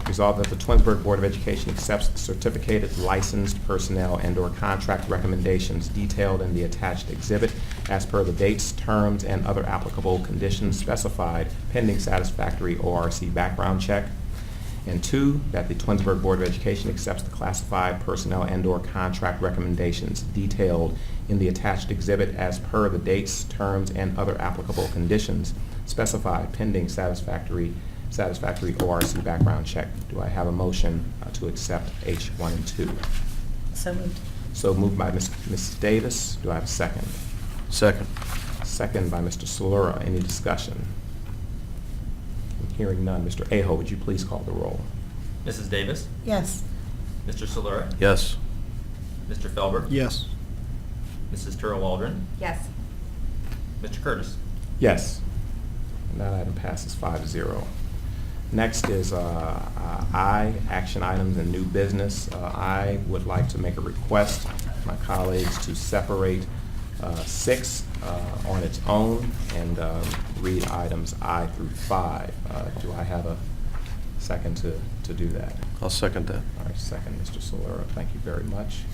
Resolved that the Twinsburg Board of Education accepts certificated licensed personnel and/or contract recommendations detailed in the attached exhibit as per the dates, terms, and other applicable conditions specified pending satisfactory ORC background check. And 2, that the Twinsburg Board of Education accepts the classified personnel and/or contract recommendations detailed in the attached exhibit as per the dates, terms, and other applicable conditions specified pending satisfactory ORC background check. Do I have a motion to accept H1 and 2?
So moved.
So moved by Ms. Davis. Do I have a second?
Second.
Second by Mr. Solera. Any discussion? Hearing none. Mr. Aho, would you please call the roll?
Mrs. Davis?
Yes.
Mr. Solera?
Yes.
Mr. Felber?
Yes.
Mrs. Turl Waldron?
Yes.
Mr. Curtis?
Yes. And that item passes 5-0. Next is I, action items and new business. I would like to make a request to my colleagues to separate 6 on its own and read items I through 5. Do I have a second to do that?
I'll second that.
All right, second, Mr. Solera. Thank you very much.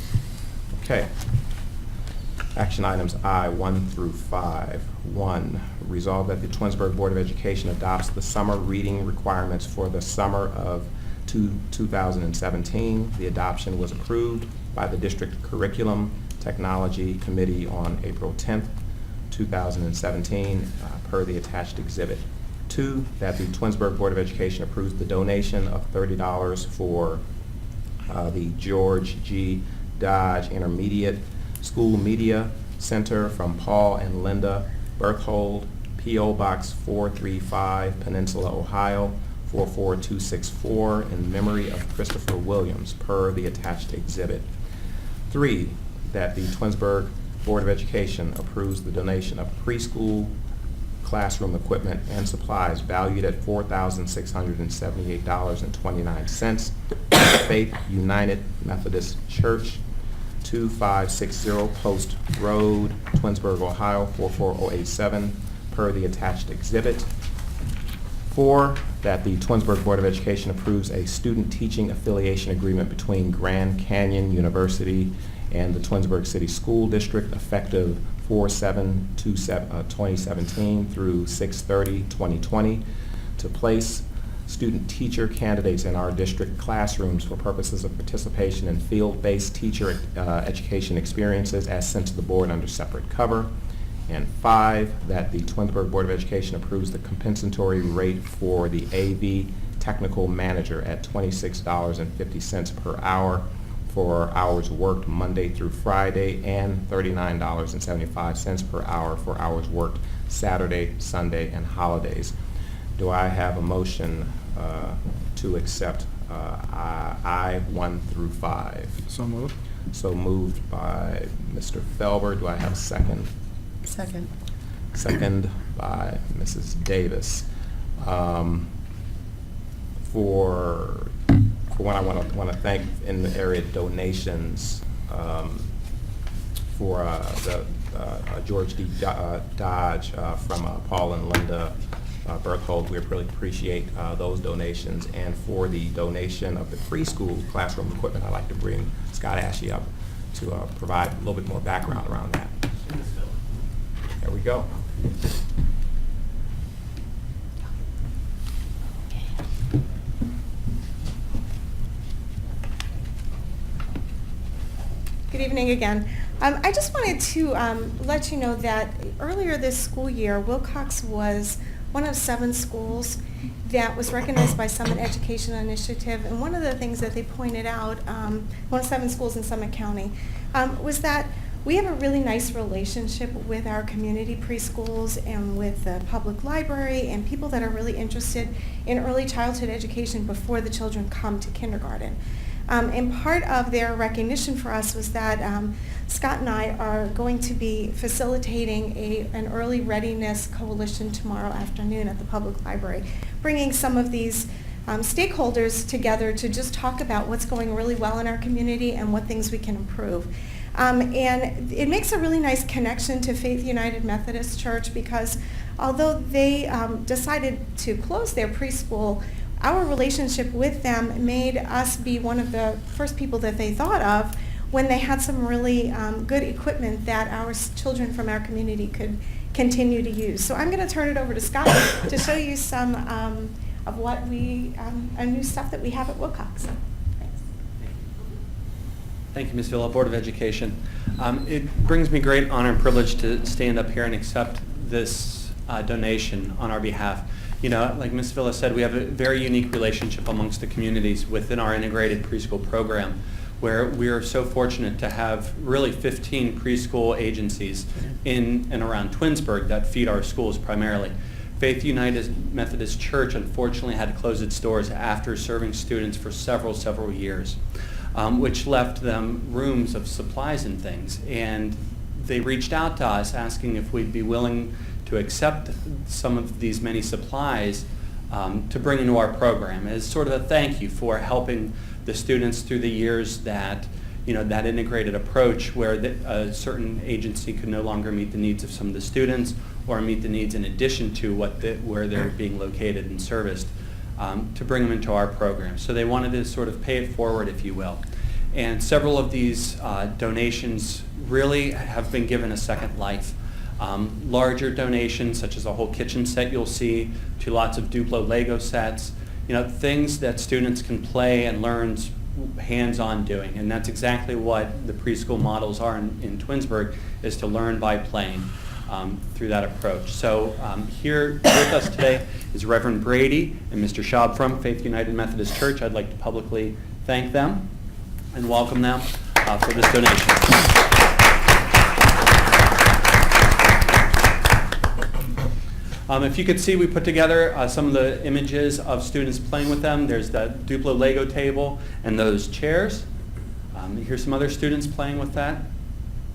Okay. Action items I, 1 through 5. 1, resolve that the Twinsburg Board of Education adopts the summer reading requirements for the summer of 2017. The adoption was approved by the District Curriculum Technology Committee on April 10th, 2017, per the attached exhibit. 2, that the Twinsburg Board of Education approves the donation of $30 for the George G. Dodge Intermediate School Media Center from Paul and Linda Berthold, P.O. Box 435, Peninsula, Ohio, 44264, in memory of Christopher Williams, per the attached exhibit. 3, that the Twinsburg Board of Education approves the donation of preschool classroom equipment and supplies valued at $4,678.29 Faith United Methodist Church, 2560 Post Road, Twinsburg, Ohio, 44087, per the attached exhibit. 4, that the Twinsburg Board of Education approves a student teaching affiliation agreement between Grand Canyon University and the Twinsburg City School District effective 4/7/2017 through 6/30/2020 to place student teacher candidates in our district classrooms for purposes of participation in field-based teacher education experiences as sent to the board under separate cover. And 5, that the Twinsburg Board of Education approves the compensatory rate for the AV technical manager at $26.50 per hour for hours worked Monday through Friday, and $39.75 per hour for hours worked Saturday, Sunday, and holidays. Do I have a motion to accept I 1 through 5?
So moved.
So moved by Mr. Felber. Do I have a second?
Second.
Second by Mrs. Davis. For one, I want to thank in the area donations for the George D. Dodge from Paul and Linda Berthold. We really appreciate those donations. And for the donation of the preschool classroom equipment, I'd like to bring Scott Ashey up to provide a little bit more background around that. There we go.
Good evening again. I just wanted to let you know that earlier this school year, Wilcox was one of 7 schools that was recognized by Summit Education Initiative. And one of the things that they pointed out, one of 7 schools in Summit County, was that we have a really nice relationship with our community preschools and with the public library and people that are really interested in early childhood education before the children come to kindergarten. And part of their recognition for us was that Scott and I are going to be facilitating an early readiness coalition tomorrow afternoon at the public library, bringing some of these stakeholders together to just talk about what's going really well in our community and what things we can improve. And it makes a really nice connection to Faith United Methodist Church, because although they decided to close their preschool, our relationship with them made us be one of the first people that they thought of when they had some really good equipment that our children from our community could continue to use. So I'm going to turn it over to Scott to show you some of what new stuff that we have at Wilcox.
Thank you, Ms. Villa, Board of Education. It brings me great honor and privilege to stand up here and accept this donation on our behalf. You know, like Ms. Villa said, we have a very unique relationship amongst the communities within our integrated preschool program, where we are so fortunate to have really 15 preschool agencies in and around Twinsburg that feed our schools primarily. Faith United Methodist Church unfortunately had to close its doors after serving students for several years, which left them rooms of supplies and things. And they reached out to us asking if we'd be willing to accept some of these many supplies to bring into our program as sort of a thank you for helping the students through the years that, you know, that integrated approach where a certain agency could no longer meet the needs of some of the students or meet the needs in addition to where they're being located and serviced, to bring them into our program. So they wanted to sort of pay it forward, if you will. And several of these donations really have been given a second life. Larger donations, such as a whole kitchen set you'll see, to lots of Duplo Lego sets, you know, things that students can play and learn hands-on doing. And that's exactly what the preschool models are in Twinsburg, is to learn by playing through that approach. So here with us today is Reverend Brady and Mr. Schaub from Faith United Methodist Church. I'd like to publicly thank them and welcome them for this donation. If you could see, we put together some of the images of students playing with them. There's that Duplo Lego table and those chairs. Here's some other students playing with that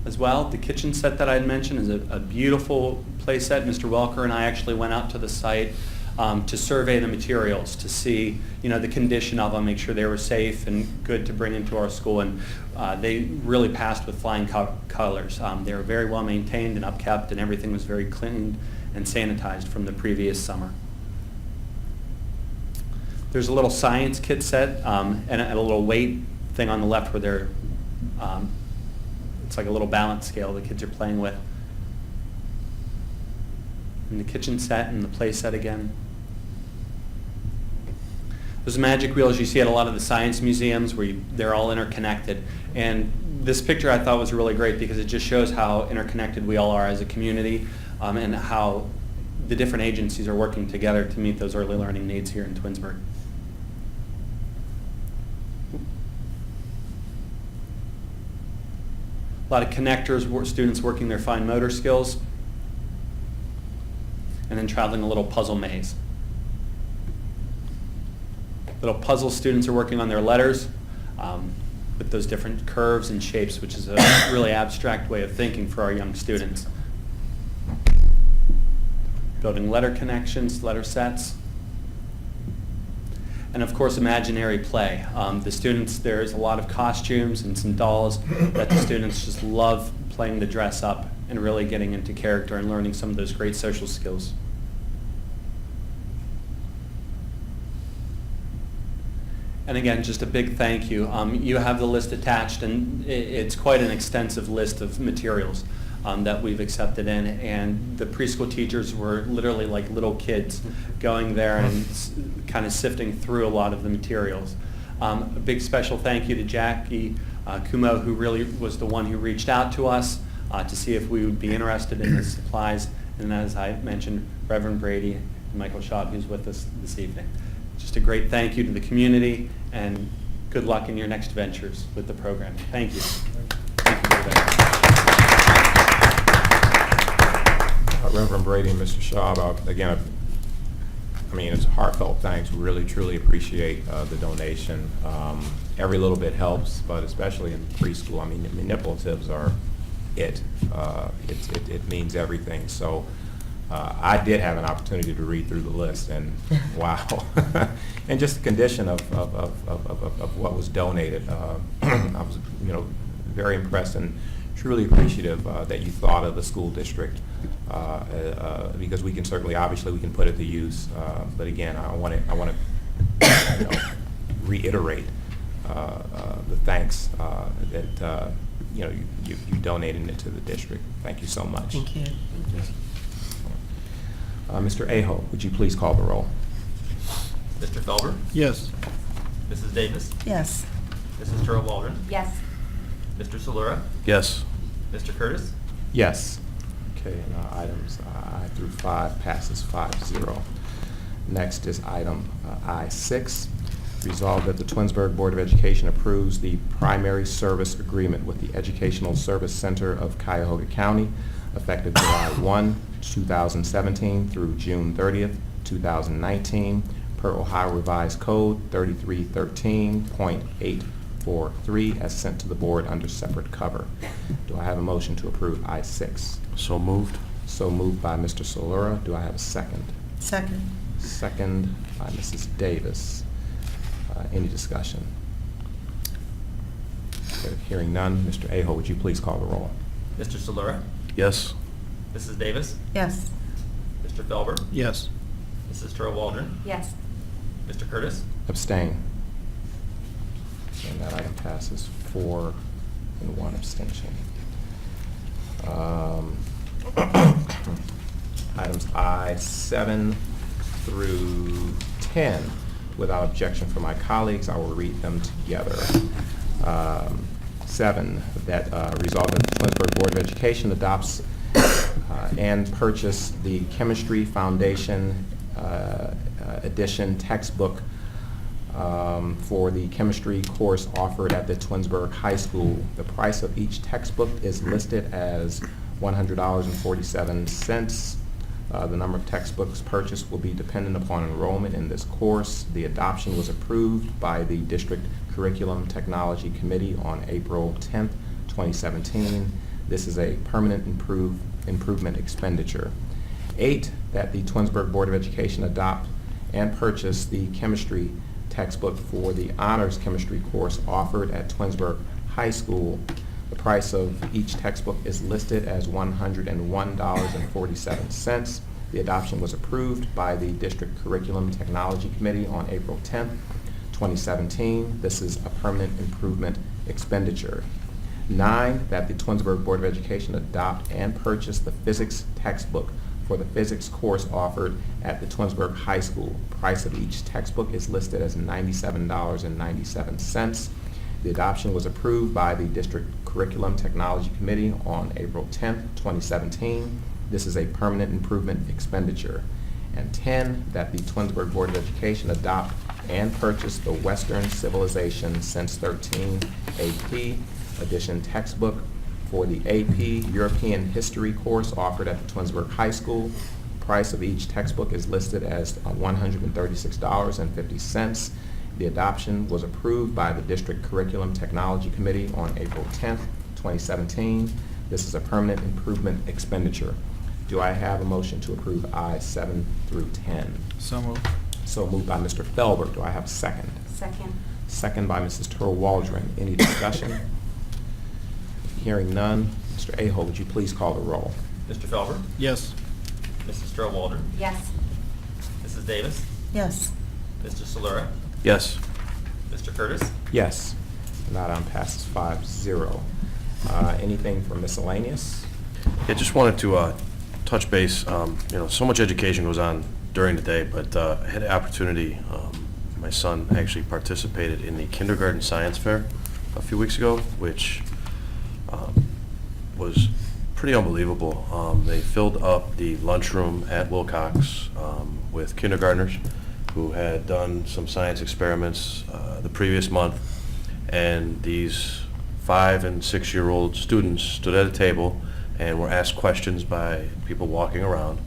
as well. The kitchen set that I had mentioned is a beautiful play set. Mr. Welker and I actually went out to the site to survey the materials to see, you know, the condition of them, make sure they were safe and good to bring into our school. And they really passed with flying colors. They were very well maintained and upkept, and everything was very cleaned and sanitized from the previous summer. There's a little science kit set and a little weight thing on the left where they're, it's like a little balance scale the kids are playing with. And the kitchen set and the play set again. those magic wheels you see at a lot of the science museums where they're all interconnected. And this picture I thought was really great because it just shows how interconnected we all are as a community, and how the different agencies are working together to meet those early learning needs here in Twinsburg. A lot of connectors, students working their fine motor skills, and then traveling a little puzzle maze. Little puzzle students are working on their letters with those different curves and shapes, which is a really abstract way of thinking for our young students. Building letter connections, letter sets. And of course, imaginary play. The students, there's a lot of costumes and some dolls that the students just love playing the dress up and really getting into character and learning some of those great social skills. And again, just a big thank you. You have the list attached, and it's quite an extensive list of materials that we've accepted in, and the preschool teachers were literally like little kids going there and kind of sifting through a lot of the materials. A big special thank you to Jackie Kumo, who really was the one who reached out to us to see if we would be interested in the supplies, and as I mentioned, Reverend Brady and Michael Schaub, who's with us this evening. Just a great thank you to the community, and good luck in your next ventures with the program. Thank you. Thank you very much.
Reverend Brady and Mr. Schaub, again, I mean, it's heartfelt thanks. We really, truly appreciate the donation. Every little bit helps, but especially in preschool, I mean, manipulatives are it. It means everything. So I did have an opportunity to read through the list, and wow. And just the condition of what was donated. I was, very impressed and truly appreciative that you thought of the school district, because we can certainly, obviously, we can put it to use. But again, I want to reiterate the thanks that you donated it to the district. Thank you so much.
Thank you.
Mr. Aho, would you please call the roll?
Mr. Felber?
Yes.
Mrs. Davis?
Yes.
Mrs. Turl Waldron?
Yes.
Mr. Solera?
Yes.
Mr. Curtis?
Yes. Okay, and items I through 5 passes 5-0. Next is item I-6. Resolved that the Twinsburg Board of Education approves the primary service agreement with the Educational Service Center of Cuyahoga County effective July 1, 2017 through June 30th, 2019 per Ohio Revised Code 3313.843 as sent to the board under separate cover. Do I have a motion to approve I-6?
So moved.
So moved by Mr. Solera. Do I have a second?
Second.
Second by Mrs. Davis. Any discussion? Hearing none, Mr. Aho, would you please call the roll?
Mr. Solera?
Yes.
Mrs. Davis?
Yes.
Mr. Felber?
Yes.
Mrs. Turl Waldron?
Yes.
Mr. Curtis?
Abstain. And that item passes 4 and 1 abstention. Items I-7 through 10. Without objection from my colleagues, I will read them together. 7, that resolved that the Twinsburg Board of Education adopts and purchase the Chemistry Foundation edition textbook for the chemistry course offered at the Twinsburg High School. The price of each textbook is listed as $100.47. The number of textbooks purchased will be dependent upon enrollment in this course. The adoption was approved by the District Curriculum Technology Committee on April 10th, 2017. This is a permanent improvement expenditure. 8, that the Twinsburg Board of Education adopt and purchase the chemistry textbook for the honors chemistry course offered at Twinsburg High School. The price of each textbook is listed as $101.47. The adoption was approved by the District Curriculum Technology Committee on April 10th, 2017. This is a permanent improvement expenditure. 9, that the Twinsburg Board of Education adopt and purchase the physics textbook for the physics course offered at the Twinsburg High School. Price of each textbook is listed as $97.97. The adoption was approved by the District Curriculum Technology Committee on April 10th, 2017. This is a permanent improvement expenditure. And 10, that the Twinsburg Board of Education adopt and purchase the Western Civilization Since 13 AP edition textbook for the AP European History course offered at the Twinsburg High School. Price of each textbook is listed as $136.50. The adoption was approved by the District Curriculum Technology Committee on April 10th, 2017. This is a permanent improvement expenditure. Do I have a motion to approve I 7 through 10?
So moved.
So moved by Mr. Felber. Do I have a second?
Second.
Second by Mrs. Turl Waldron. Any discussion? Hearing none. Mr. Aho, would you please call the roll?
Mr. Felber?
Yes.
Mrs. Turl Waldron?
Yes.
Mrs. Davis?
Yes.
Mr. Solera?
Yes.
Mr. Curtis?
Yes. That item passes 5-0. Anything for miscellaneous?
Yeah, just wanted to touch base. So much education goes on during the day, but I had the opportunity, my son actually participated in the kindergarten science fair a few weeks ago, which was pretty unbelievable. They filled up the lunchroom at Wilcox with kindergartners who had done some science experiments the previous month, and these 5- and 6-year-old students stood at a table and were asked questions by people walking around.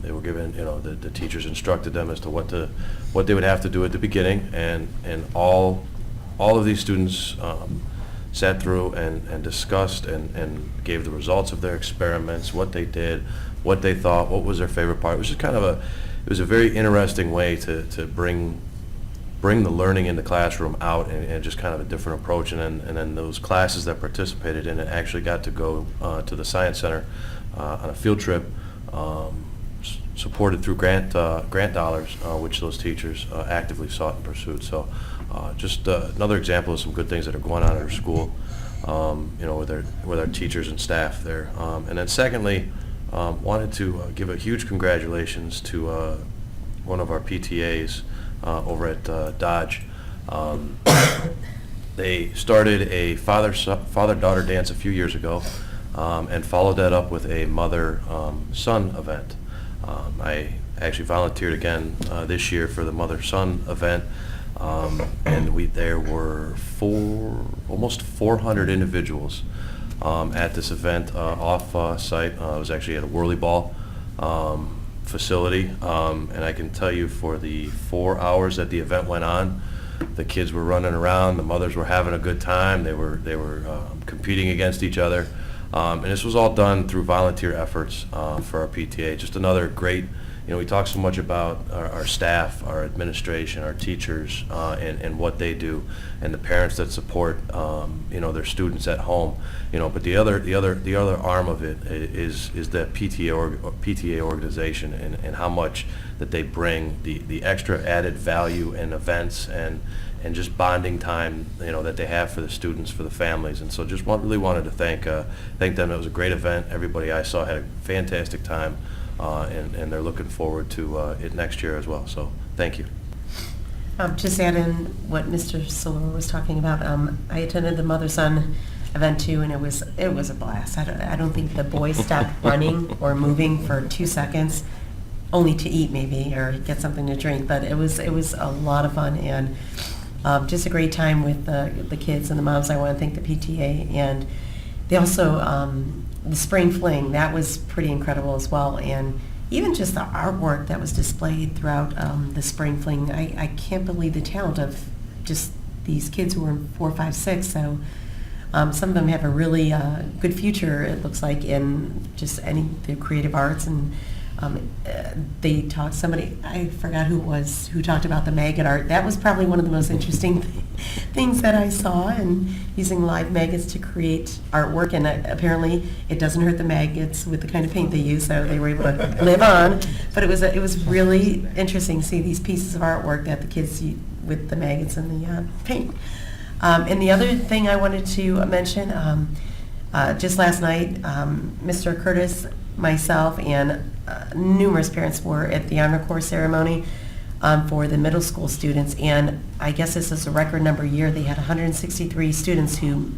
They were given, the teachers instructed them as to what they would have to do at the beginning, and all of these students sat through and discussed and gave the results of their experiments, what they did, what they thought, what was their favorite part. It was just kind of it was a very interesting way to bring the learning in the classroom out and just kind of a different approach. And then those classes that participated in it actually got to go to the Science Center on a field trip, supported through grant dollars, which those teachers actively sought and pursued. So just another example of some good things that are going on at our school, with our teachers and staff there. And then secondly, wanted to give a huge congratulations to one of our PTAs over at Dodge. They started a father-daughter dance a few years ago, and followed that up with a mother-son event. I actually volunteered again this year for the mother-son event, and there were almost 400 individuals at this event off-site. It was actually at a whirly ball facility, and I can tell you for the 4 hours that the event went on, the kids were running around, the mothers were having a good time, they were competing against each other, and this was all done through volunteer efforts for our PTA. Just another great, we talk so much about our staff, our administration, our teachers, and what they do, and the parents that support, their students at home, but the other arm of it is the PTA organization, and how much that they bring, the extra added value and events and just bonding time, that they have for the students, for the families. And so just really wanted to thank them. It was a great event. Everybody I saw had a fantastic time, and they're looking forward to it next year as well. So thank you.
Just add in what Mr. Solera was talking about. I attended the mother-son event too, and it was a blast. I don't think the boys stopped running or moving for 2 seconds, only to eat maybe or get something to drink. But it was a lot of fun, and just a great time with the kids and the moms. I want to thank the PTA, and they also the spring fling, that was pretty incredible as well. And even just the artwork that was displayed throughout the spring fling, I can't believe the talent of just these kids who were 4, 5, 6. So some of them have a really good future, it looks like, in just the creative arts. And they talked, somebody, I forgot who talked about the maggot art. That was probably one of the most interesting things that I saw, and using live maggots to create artwork. And apparently it doesn't hurt the maggots with the kind of paint they use, so they were able to live on. But it was really interesting to see these pieces of artwork that the kids use with the maggots and the paint. And the other thing I wanted to mention, just last night, Mr. Curtis myself and numerous parents were at the Honor Corps ceremony for the middle school students, and I guess this is a record number year. They had 163 students who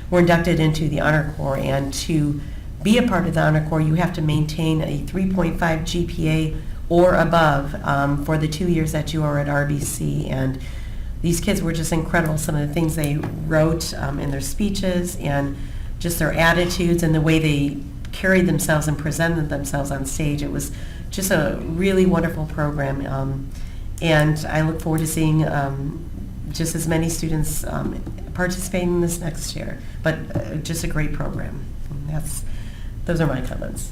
were inducted into the Honor Corps, and to be a part of the Honor Corps, you have to maintain a 3.5 GPA or above for the 2 years that you are at RBC. And these kids were just incredible. Some of the things they wrote in their speeches and just their attitudes and the way they carried themselves and presented themselves on stage. It was just a really wonderful program. And I look forward to seeing just as many students participating this next year. But just a great program. Those are my comments.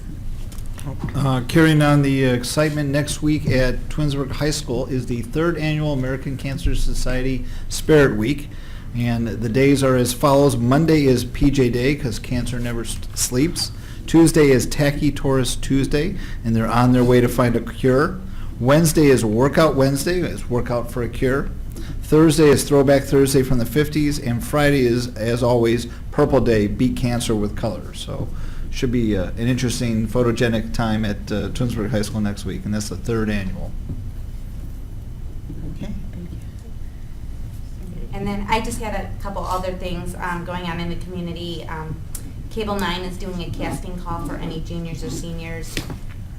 Carrying on the excitement, next week at Twinsburg High School is the 3rd Annual American Cancer Society Spirit Week. And the days are as follows. Monday is PJ Day, because cancer never sleeps. Tuesday is Tacky Taurus Tuesday, and they're on their way to find a cure. Wednesday is Workout Wednesday, it's Workout for a Cure. Thursday is Throwback Thursday from the 50s, and Friday is, as always, Purple Day, Beat Cancer with Color. So should be an interesting photogenic time at Twinsburg High School next week, and that's the 3rd annual.
Okay, thank you.
And then I just had a couple other things going on in the community. Cable 9 is doing a casting call for any juniors or seniors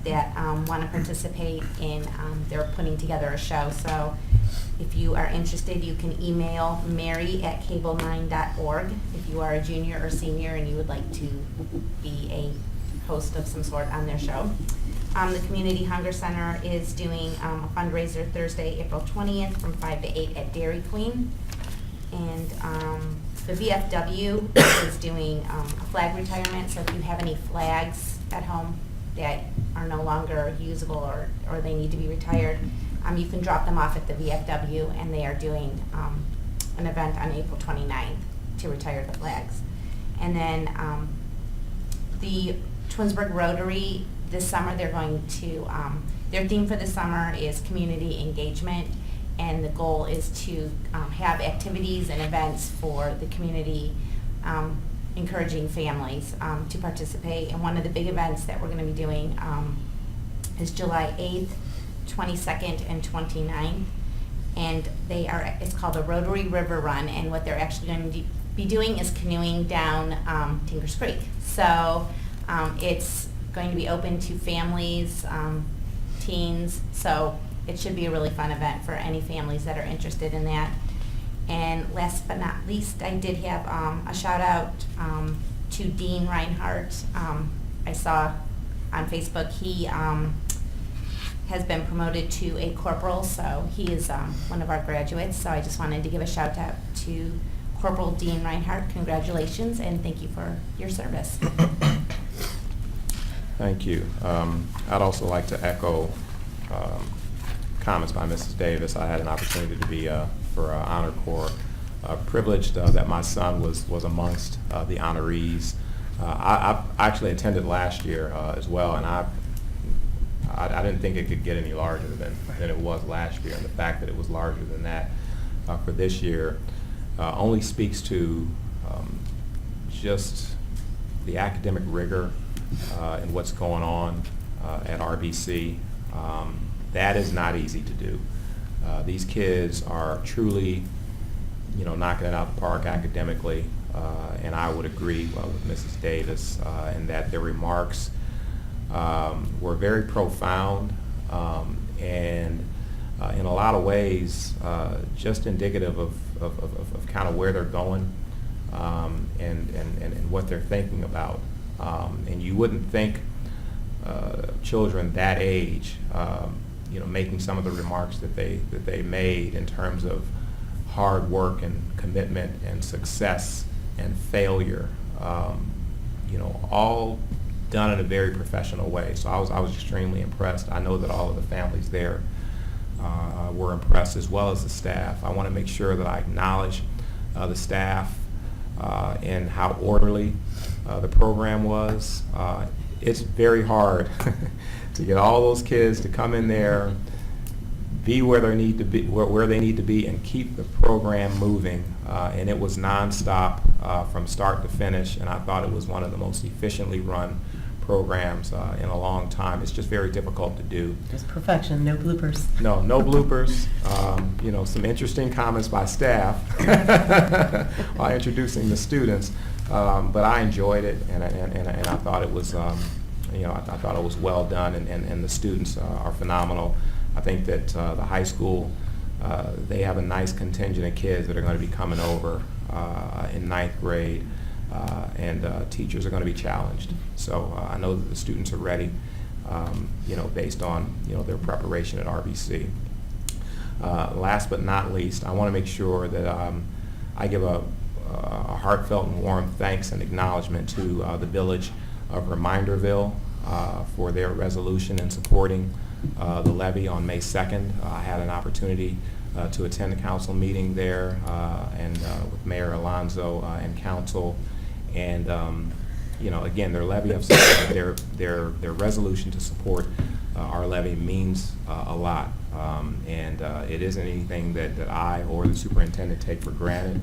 that want to participate in, they're putting together a show. So if you are interested, you can email mary@cable9.org if you are a junior or senior and you would like to be a host of some sort on their show. The Community Hunger Center is doing a fundraiser Thursday, April 20th from 5 to 8 at Dairy Queen. And the VFW is doing a flag retirement, so if you have any flags at home that are no longer usable or they need to be retired, you can drop them off at the VFW, and they are doing an event on April 29th to retire the flags. And then the Twinsburg Rotary, this summer they're going to, their theme for the summer is community engagement, and the goal is to have activities and events for the community, encouraging families to participate. And one of the big events that we're going to be doing is July 8th, 22nd, and 29th. And it's called the Rotary River Run, and what they're actually going to be doing is canoeing down Tinkers Creek. So it's going to be open to families, teens, so it should be a really fun event for any families that are interested in that. And last but not least, I did have a shout out to Dean Reinhardt. I saw on Facebook he has been promoted to a corporal, so he is one of our graduates. So I just wanted to give a shout out to Corporal Dean Reinhardt. Congratulations, and thank you for your service.
Thank you. I'd also like to echo comments by Mrs. Davis. I had an opportunity to be for Honor Corps, privileged that my son was amongst the honorees. I actually attended last year as well, and I didn't think it could get any larger than it was last year, and the fact that it was larger than that for this year only speaks to just the academic rigor and what's going on at RBC. That is not easy to do. These kids are truly, knocking it out the park academically, and I would agree with Mrs. Davis in that their remarks were very profound and in a lot of ways just indicative of kind of where they're going and what they're thinking about. And you wouldn't think children that age, making some of the remarks that they made in terms of hard work and commitment and success and failure, all done in a very professional way. So I was extremely impressed. I know that all of the families there were impressed, as well as the staff. I want to make sure that I acknowledge the staff and how orderly the program was. It's very hard to get all those kids to come in there, be where they need to be, where they need to be, and keep the program moving. And it was nonstop from start to finish, and I thought it was one of the most efficiently run programs in a long time. It's just very difficult to do.
Just perfection, no bloopers.
No bloopers. You know, some interesting comments by staff while introducing the students, but I enjoyed it, and I thought it was, you know, I thought it was well done, and the students are phenomenal. I think that the high school, they have a nice contingent of kids that are going to be coming over in 9th grade, and teachers are going to be challenged. So I know that the students are ready, you know, based on, you know, their preparation at RBC. Last but not least, I want to make sure that I give a heartfelt and warm thanks and acknowledgement to the village of Reminderville for their resolution in supporting the levy on May 2nd. I had an opportunity to attend the council meeting there and with Mayor Alonzo and council, and you know, again, their levy of support, their resolution to support our levy means a lot, and it isn't anything that I or the superintendent take for granted.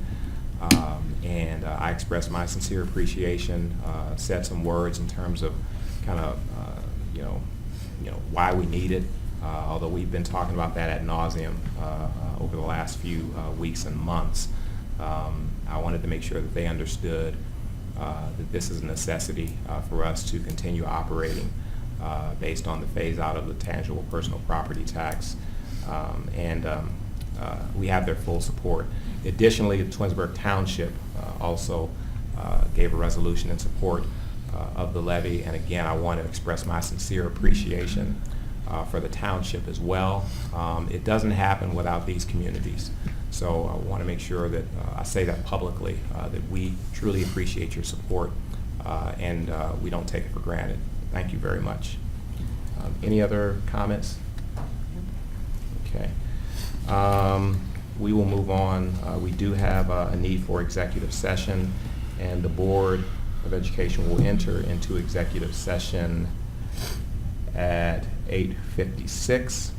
And I expressed my sincere appreciation, said some words in terms of kind of you know why we need it. Although we've been talking about that ad nauseum over the last few weeks and months, I wanted to make sure that they understood that this is a necessity for us to continue operating based on the phase out of the tangible personal property tax, and we have their full support. Additionally, the Twinsburg Township also gave a resolution in support of the levy, and again, I want to express my sincere appreciation for the township as well. It doesn't happen without these communities, so I want to make sure that I say that publicly, that we truly appreciate your support, and we don't take it for granted. Thank you very much. Any other comments? Okay. We will move on. We do have a need for executive session, and the Board of Education will enter into executive session at 8:56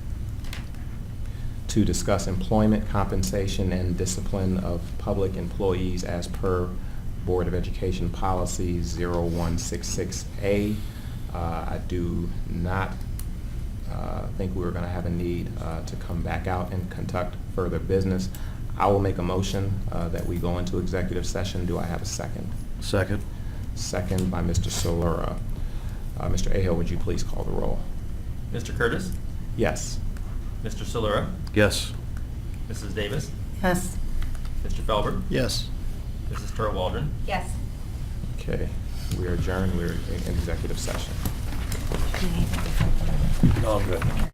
to discuss employment, compensation, and discipline of public employees as per Board of Education Policy 0166A. I do not think we're going to have a need to come back out and conduct further business. I will make a motion that we go into executive session. Do I have a second?
Second.
Second by Mr. Solera. Mr. Ahill, would you please call the roll?
Mr. Curtis?
Yes.
Mr. Solera?
Yes.
Mrs. Davis?
Yes.
Mr. Felber?
Yes.
Mrs. Turl Waldron?
Yes.
Okay. We are adjourned. We're in executive session.
Oh, good.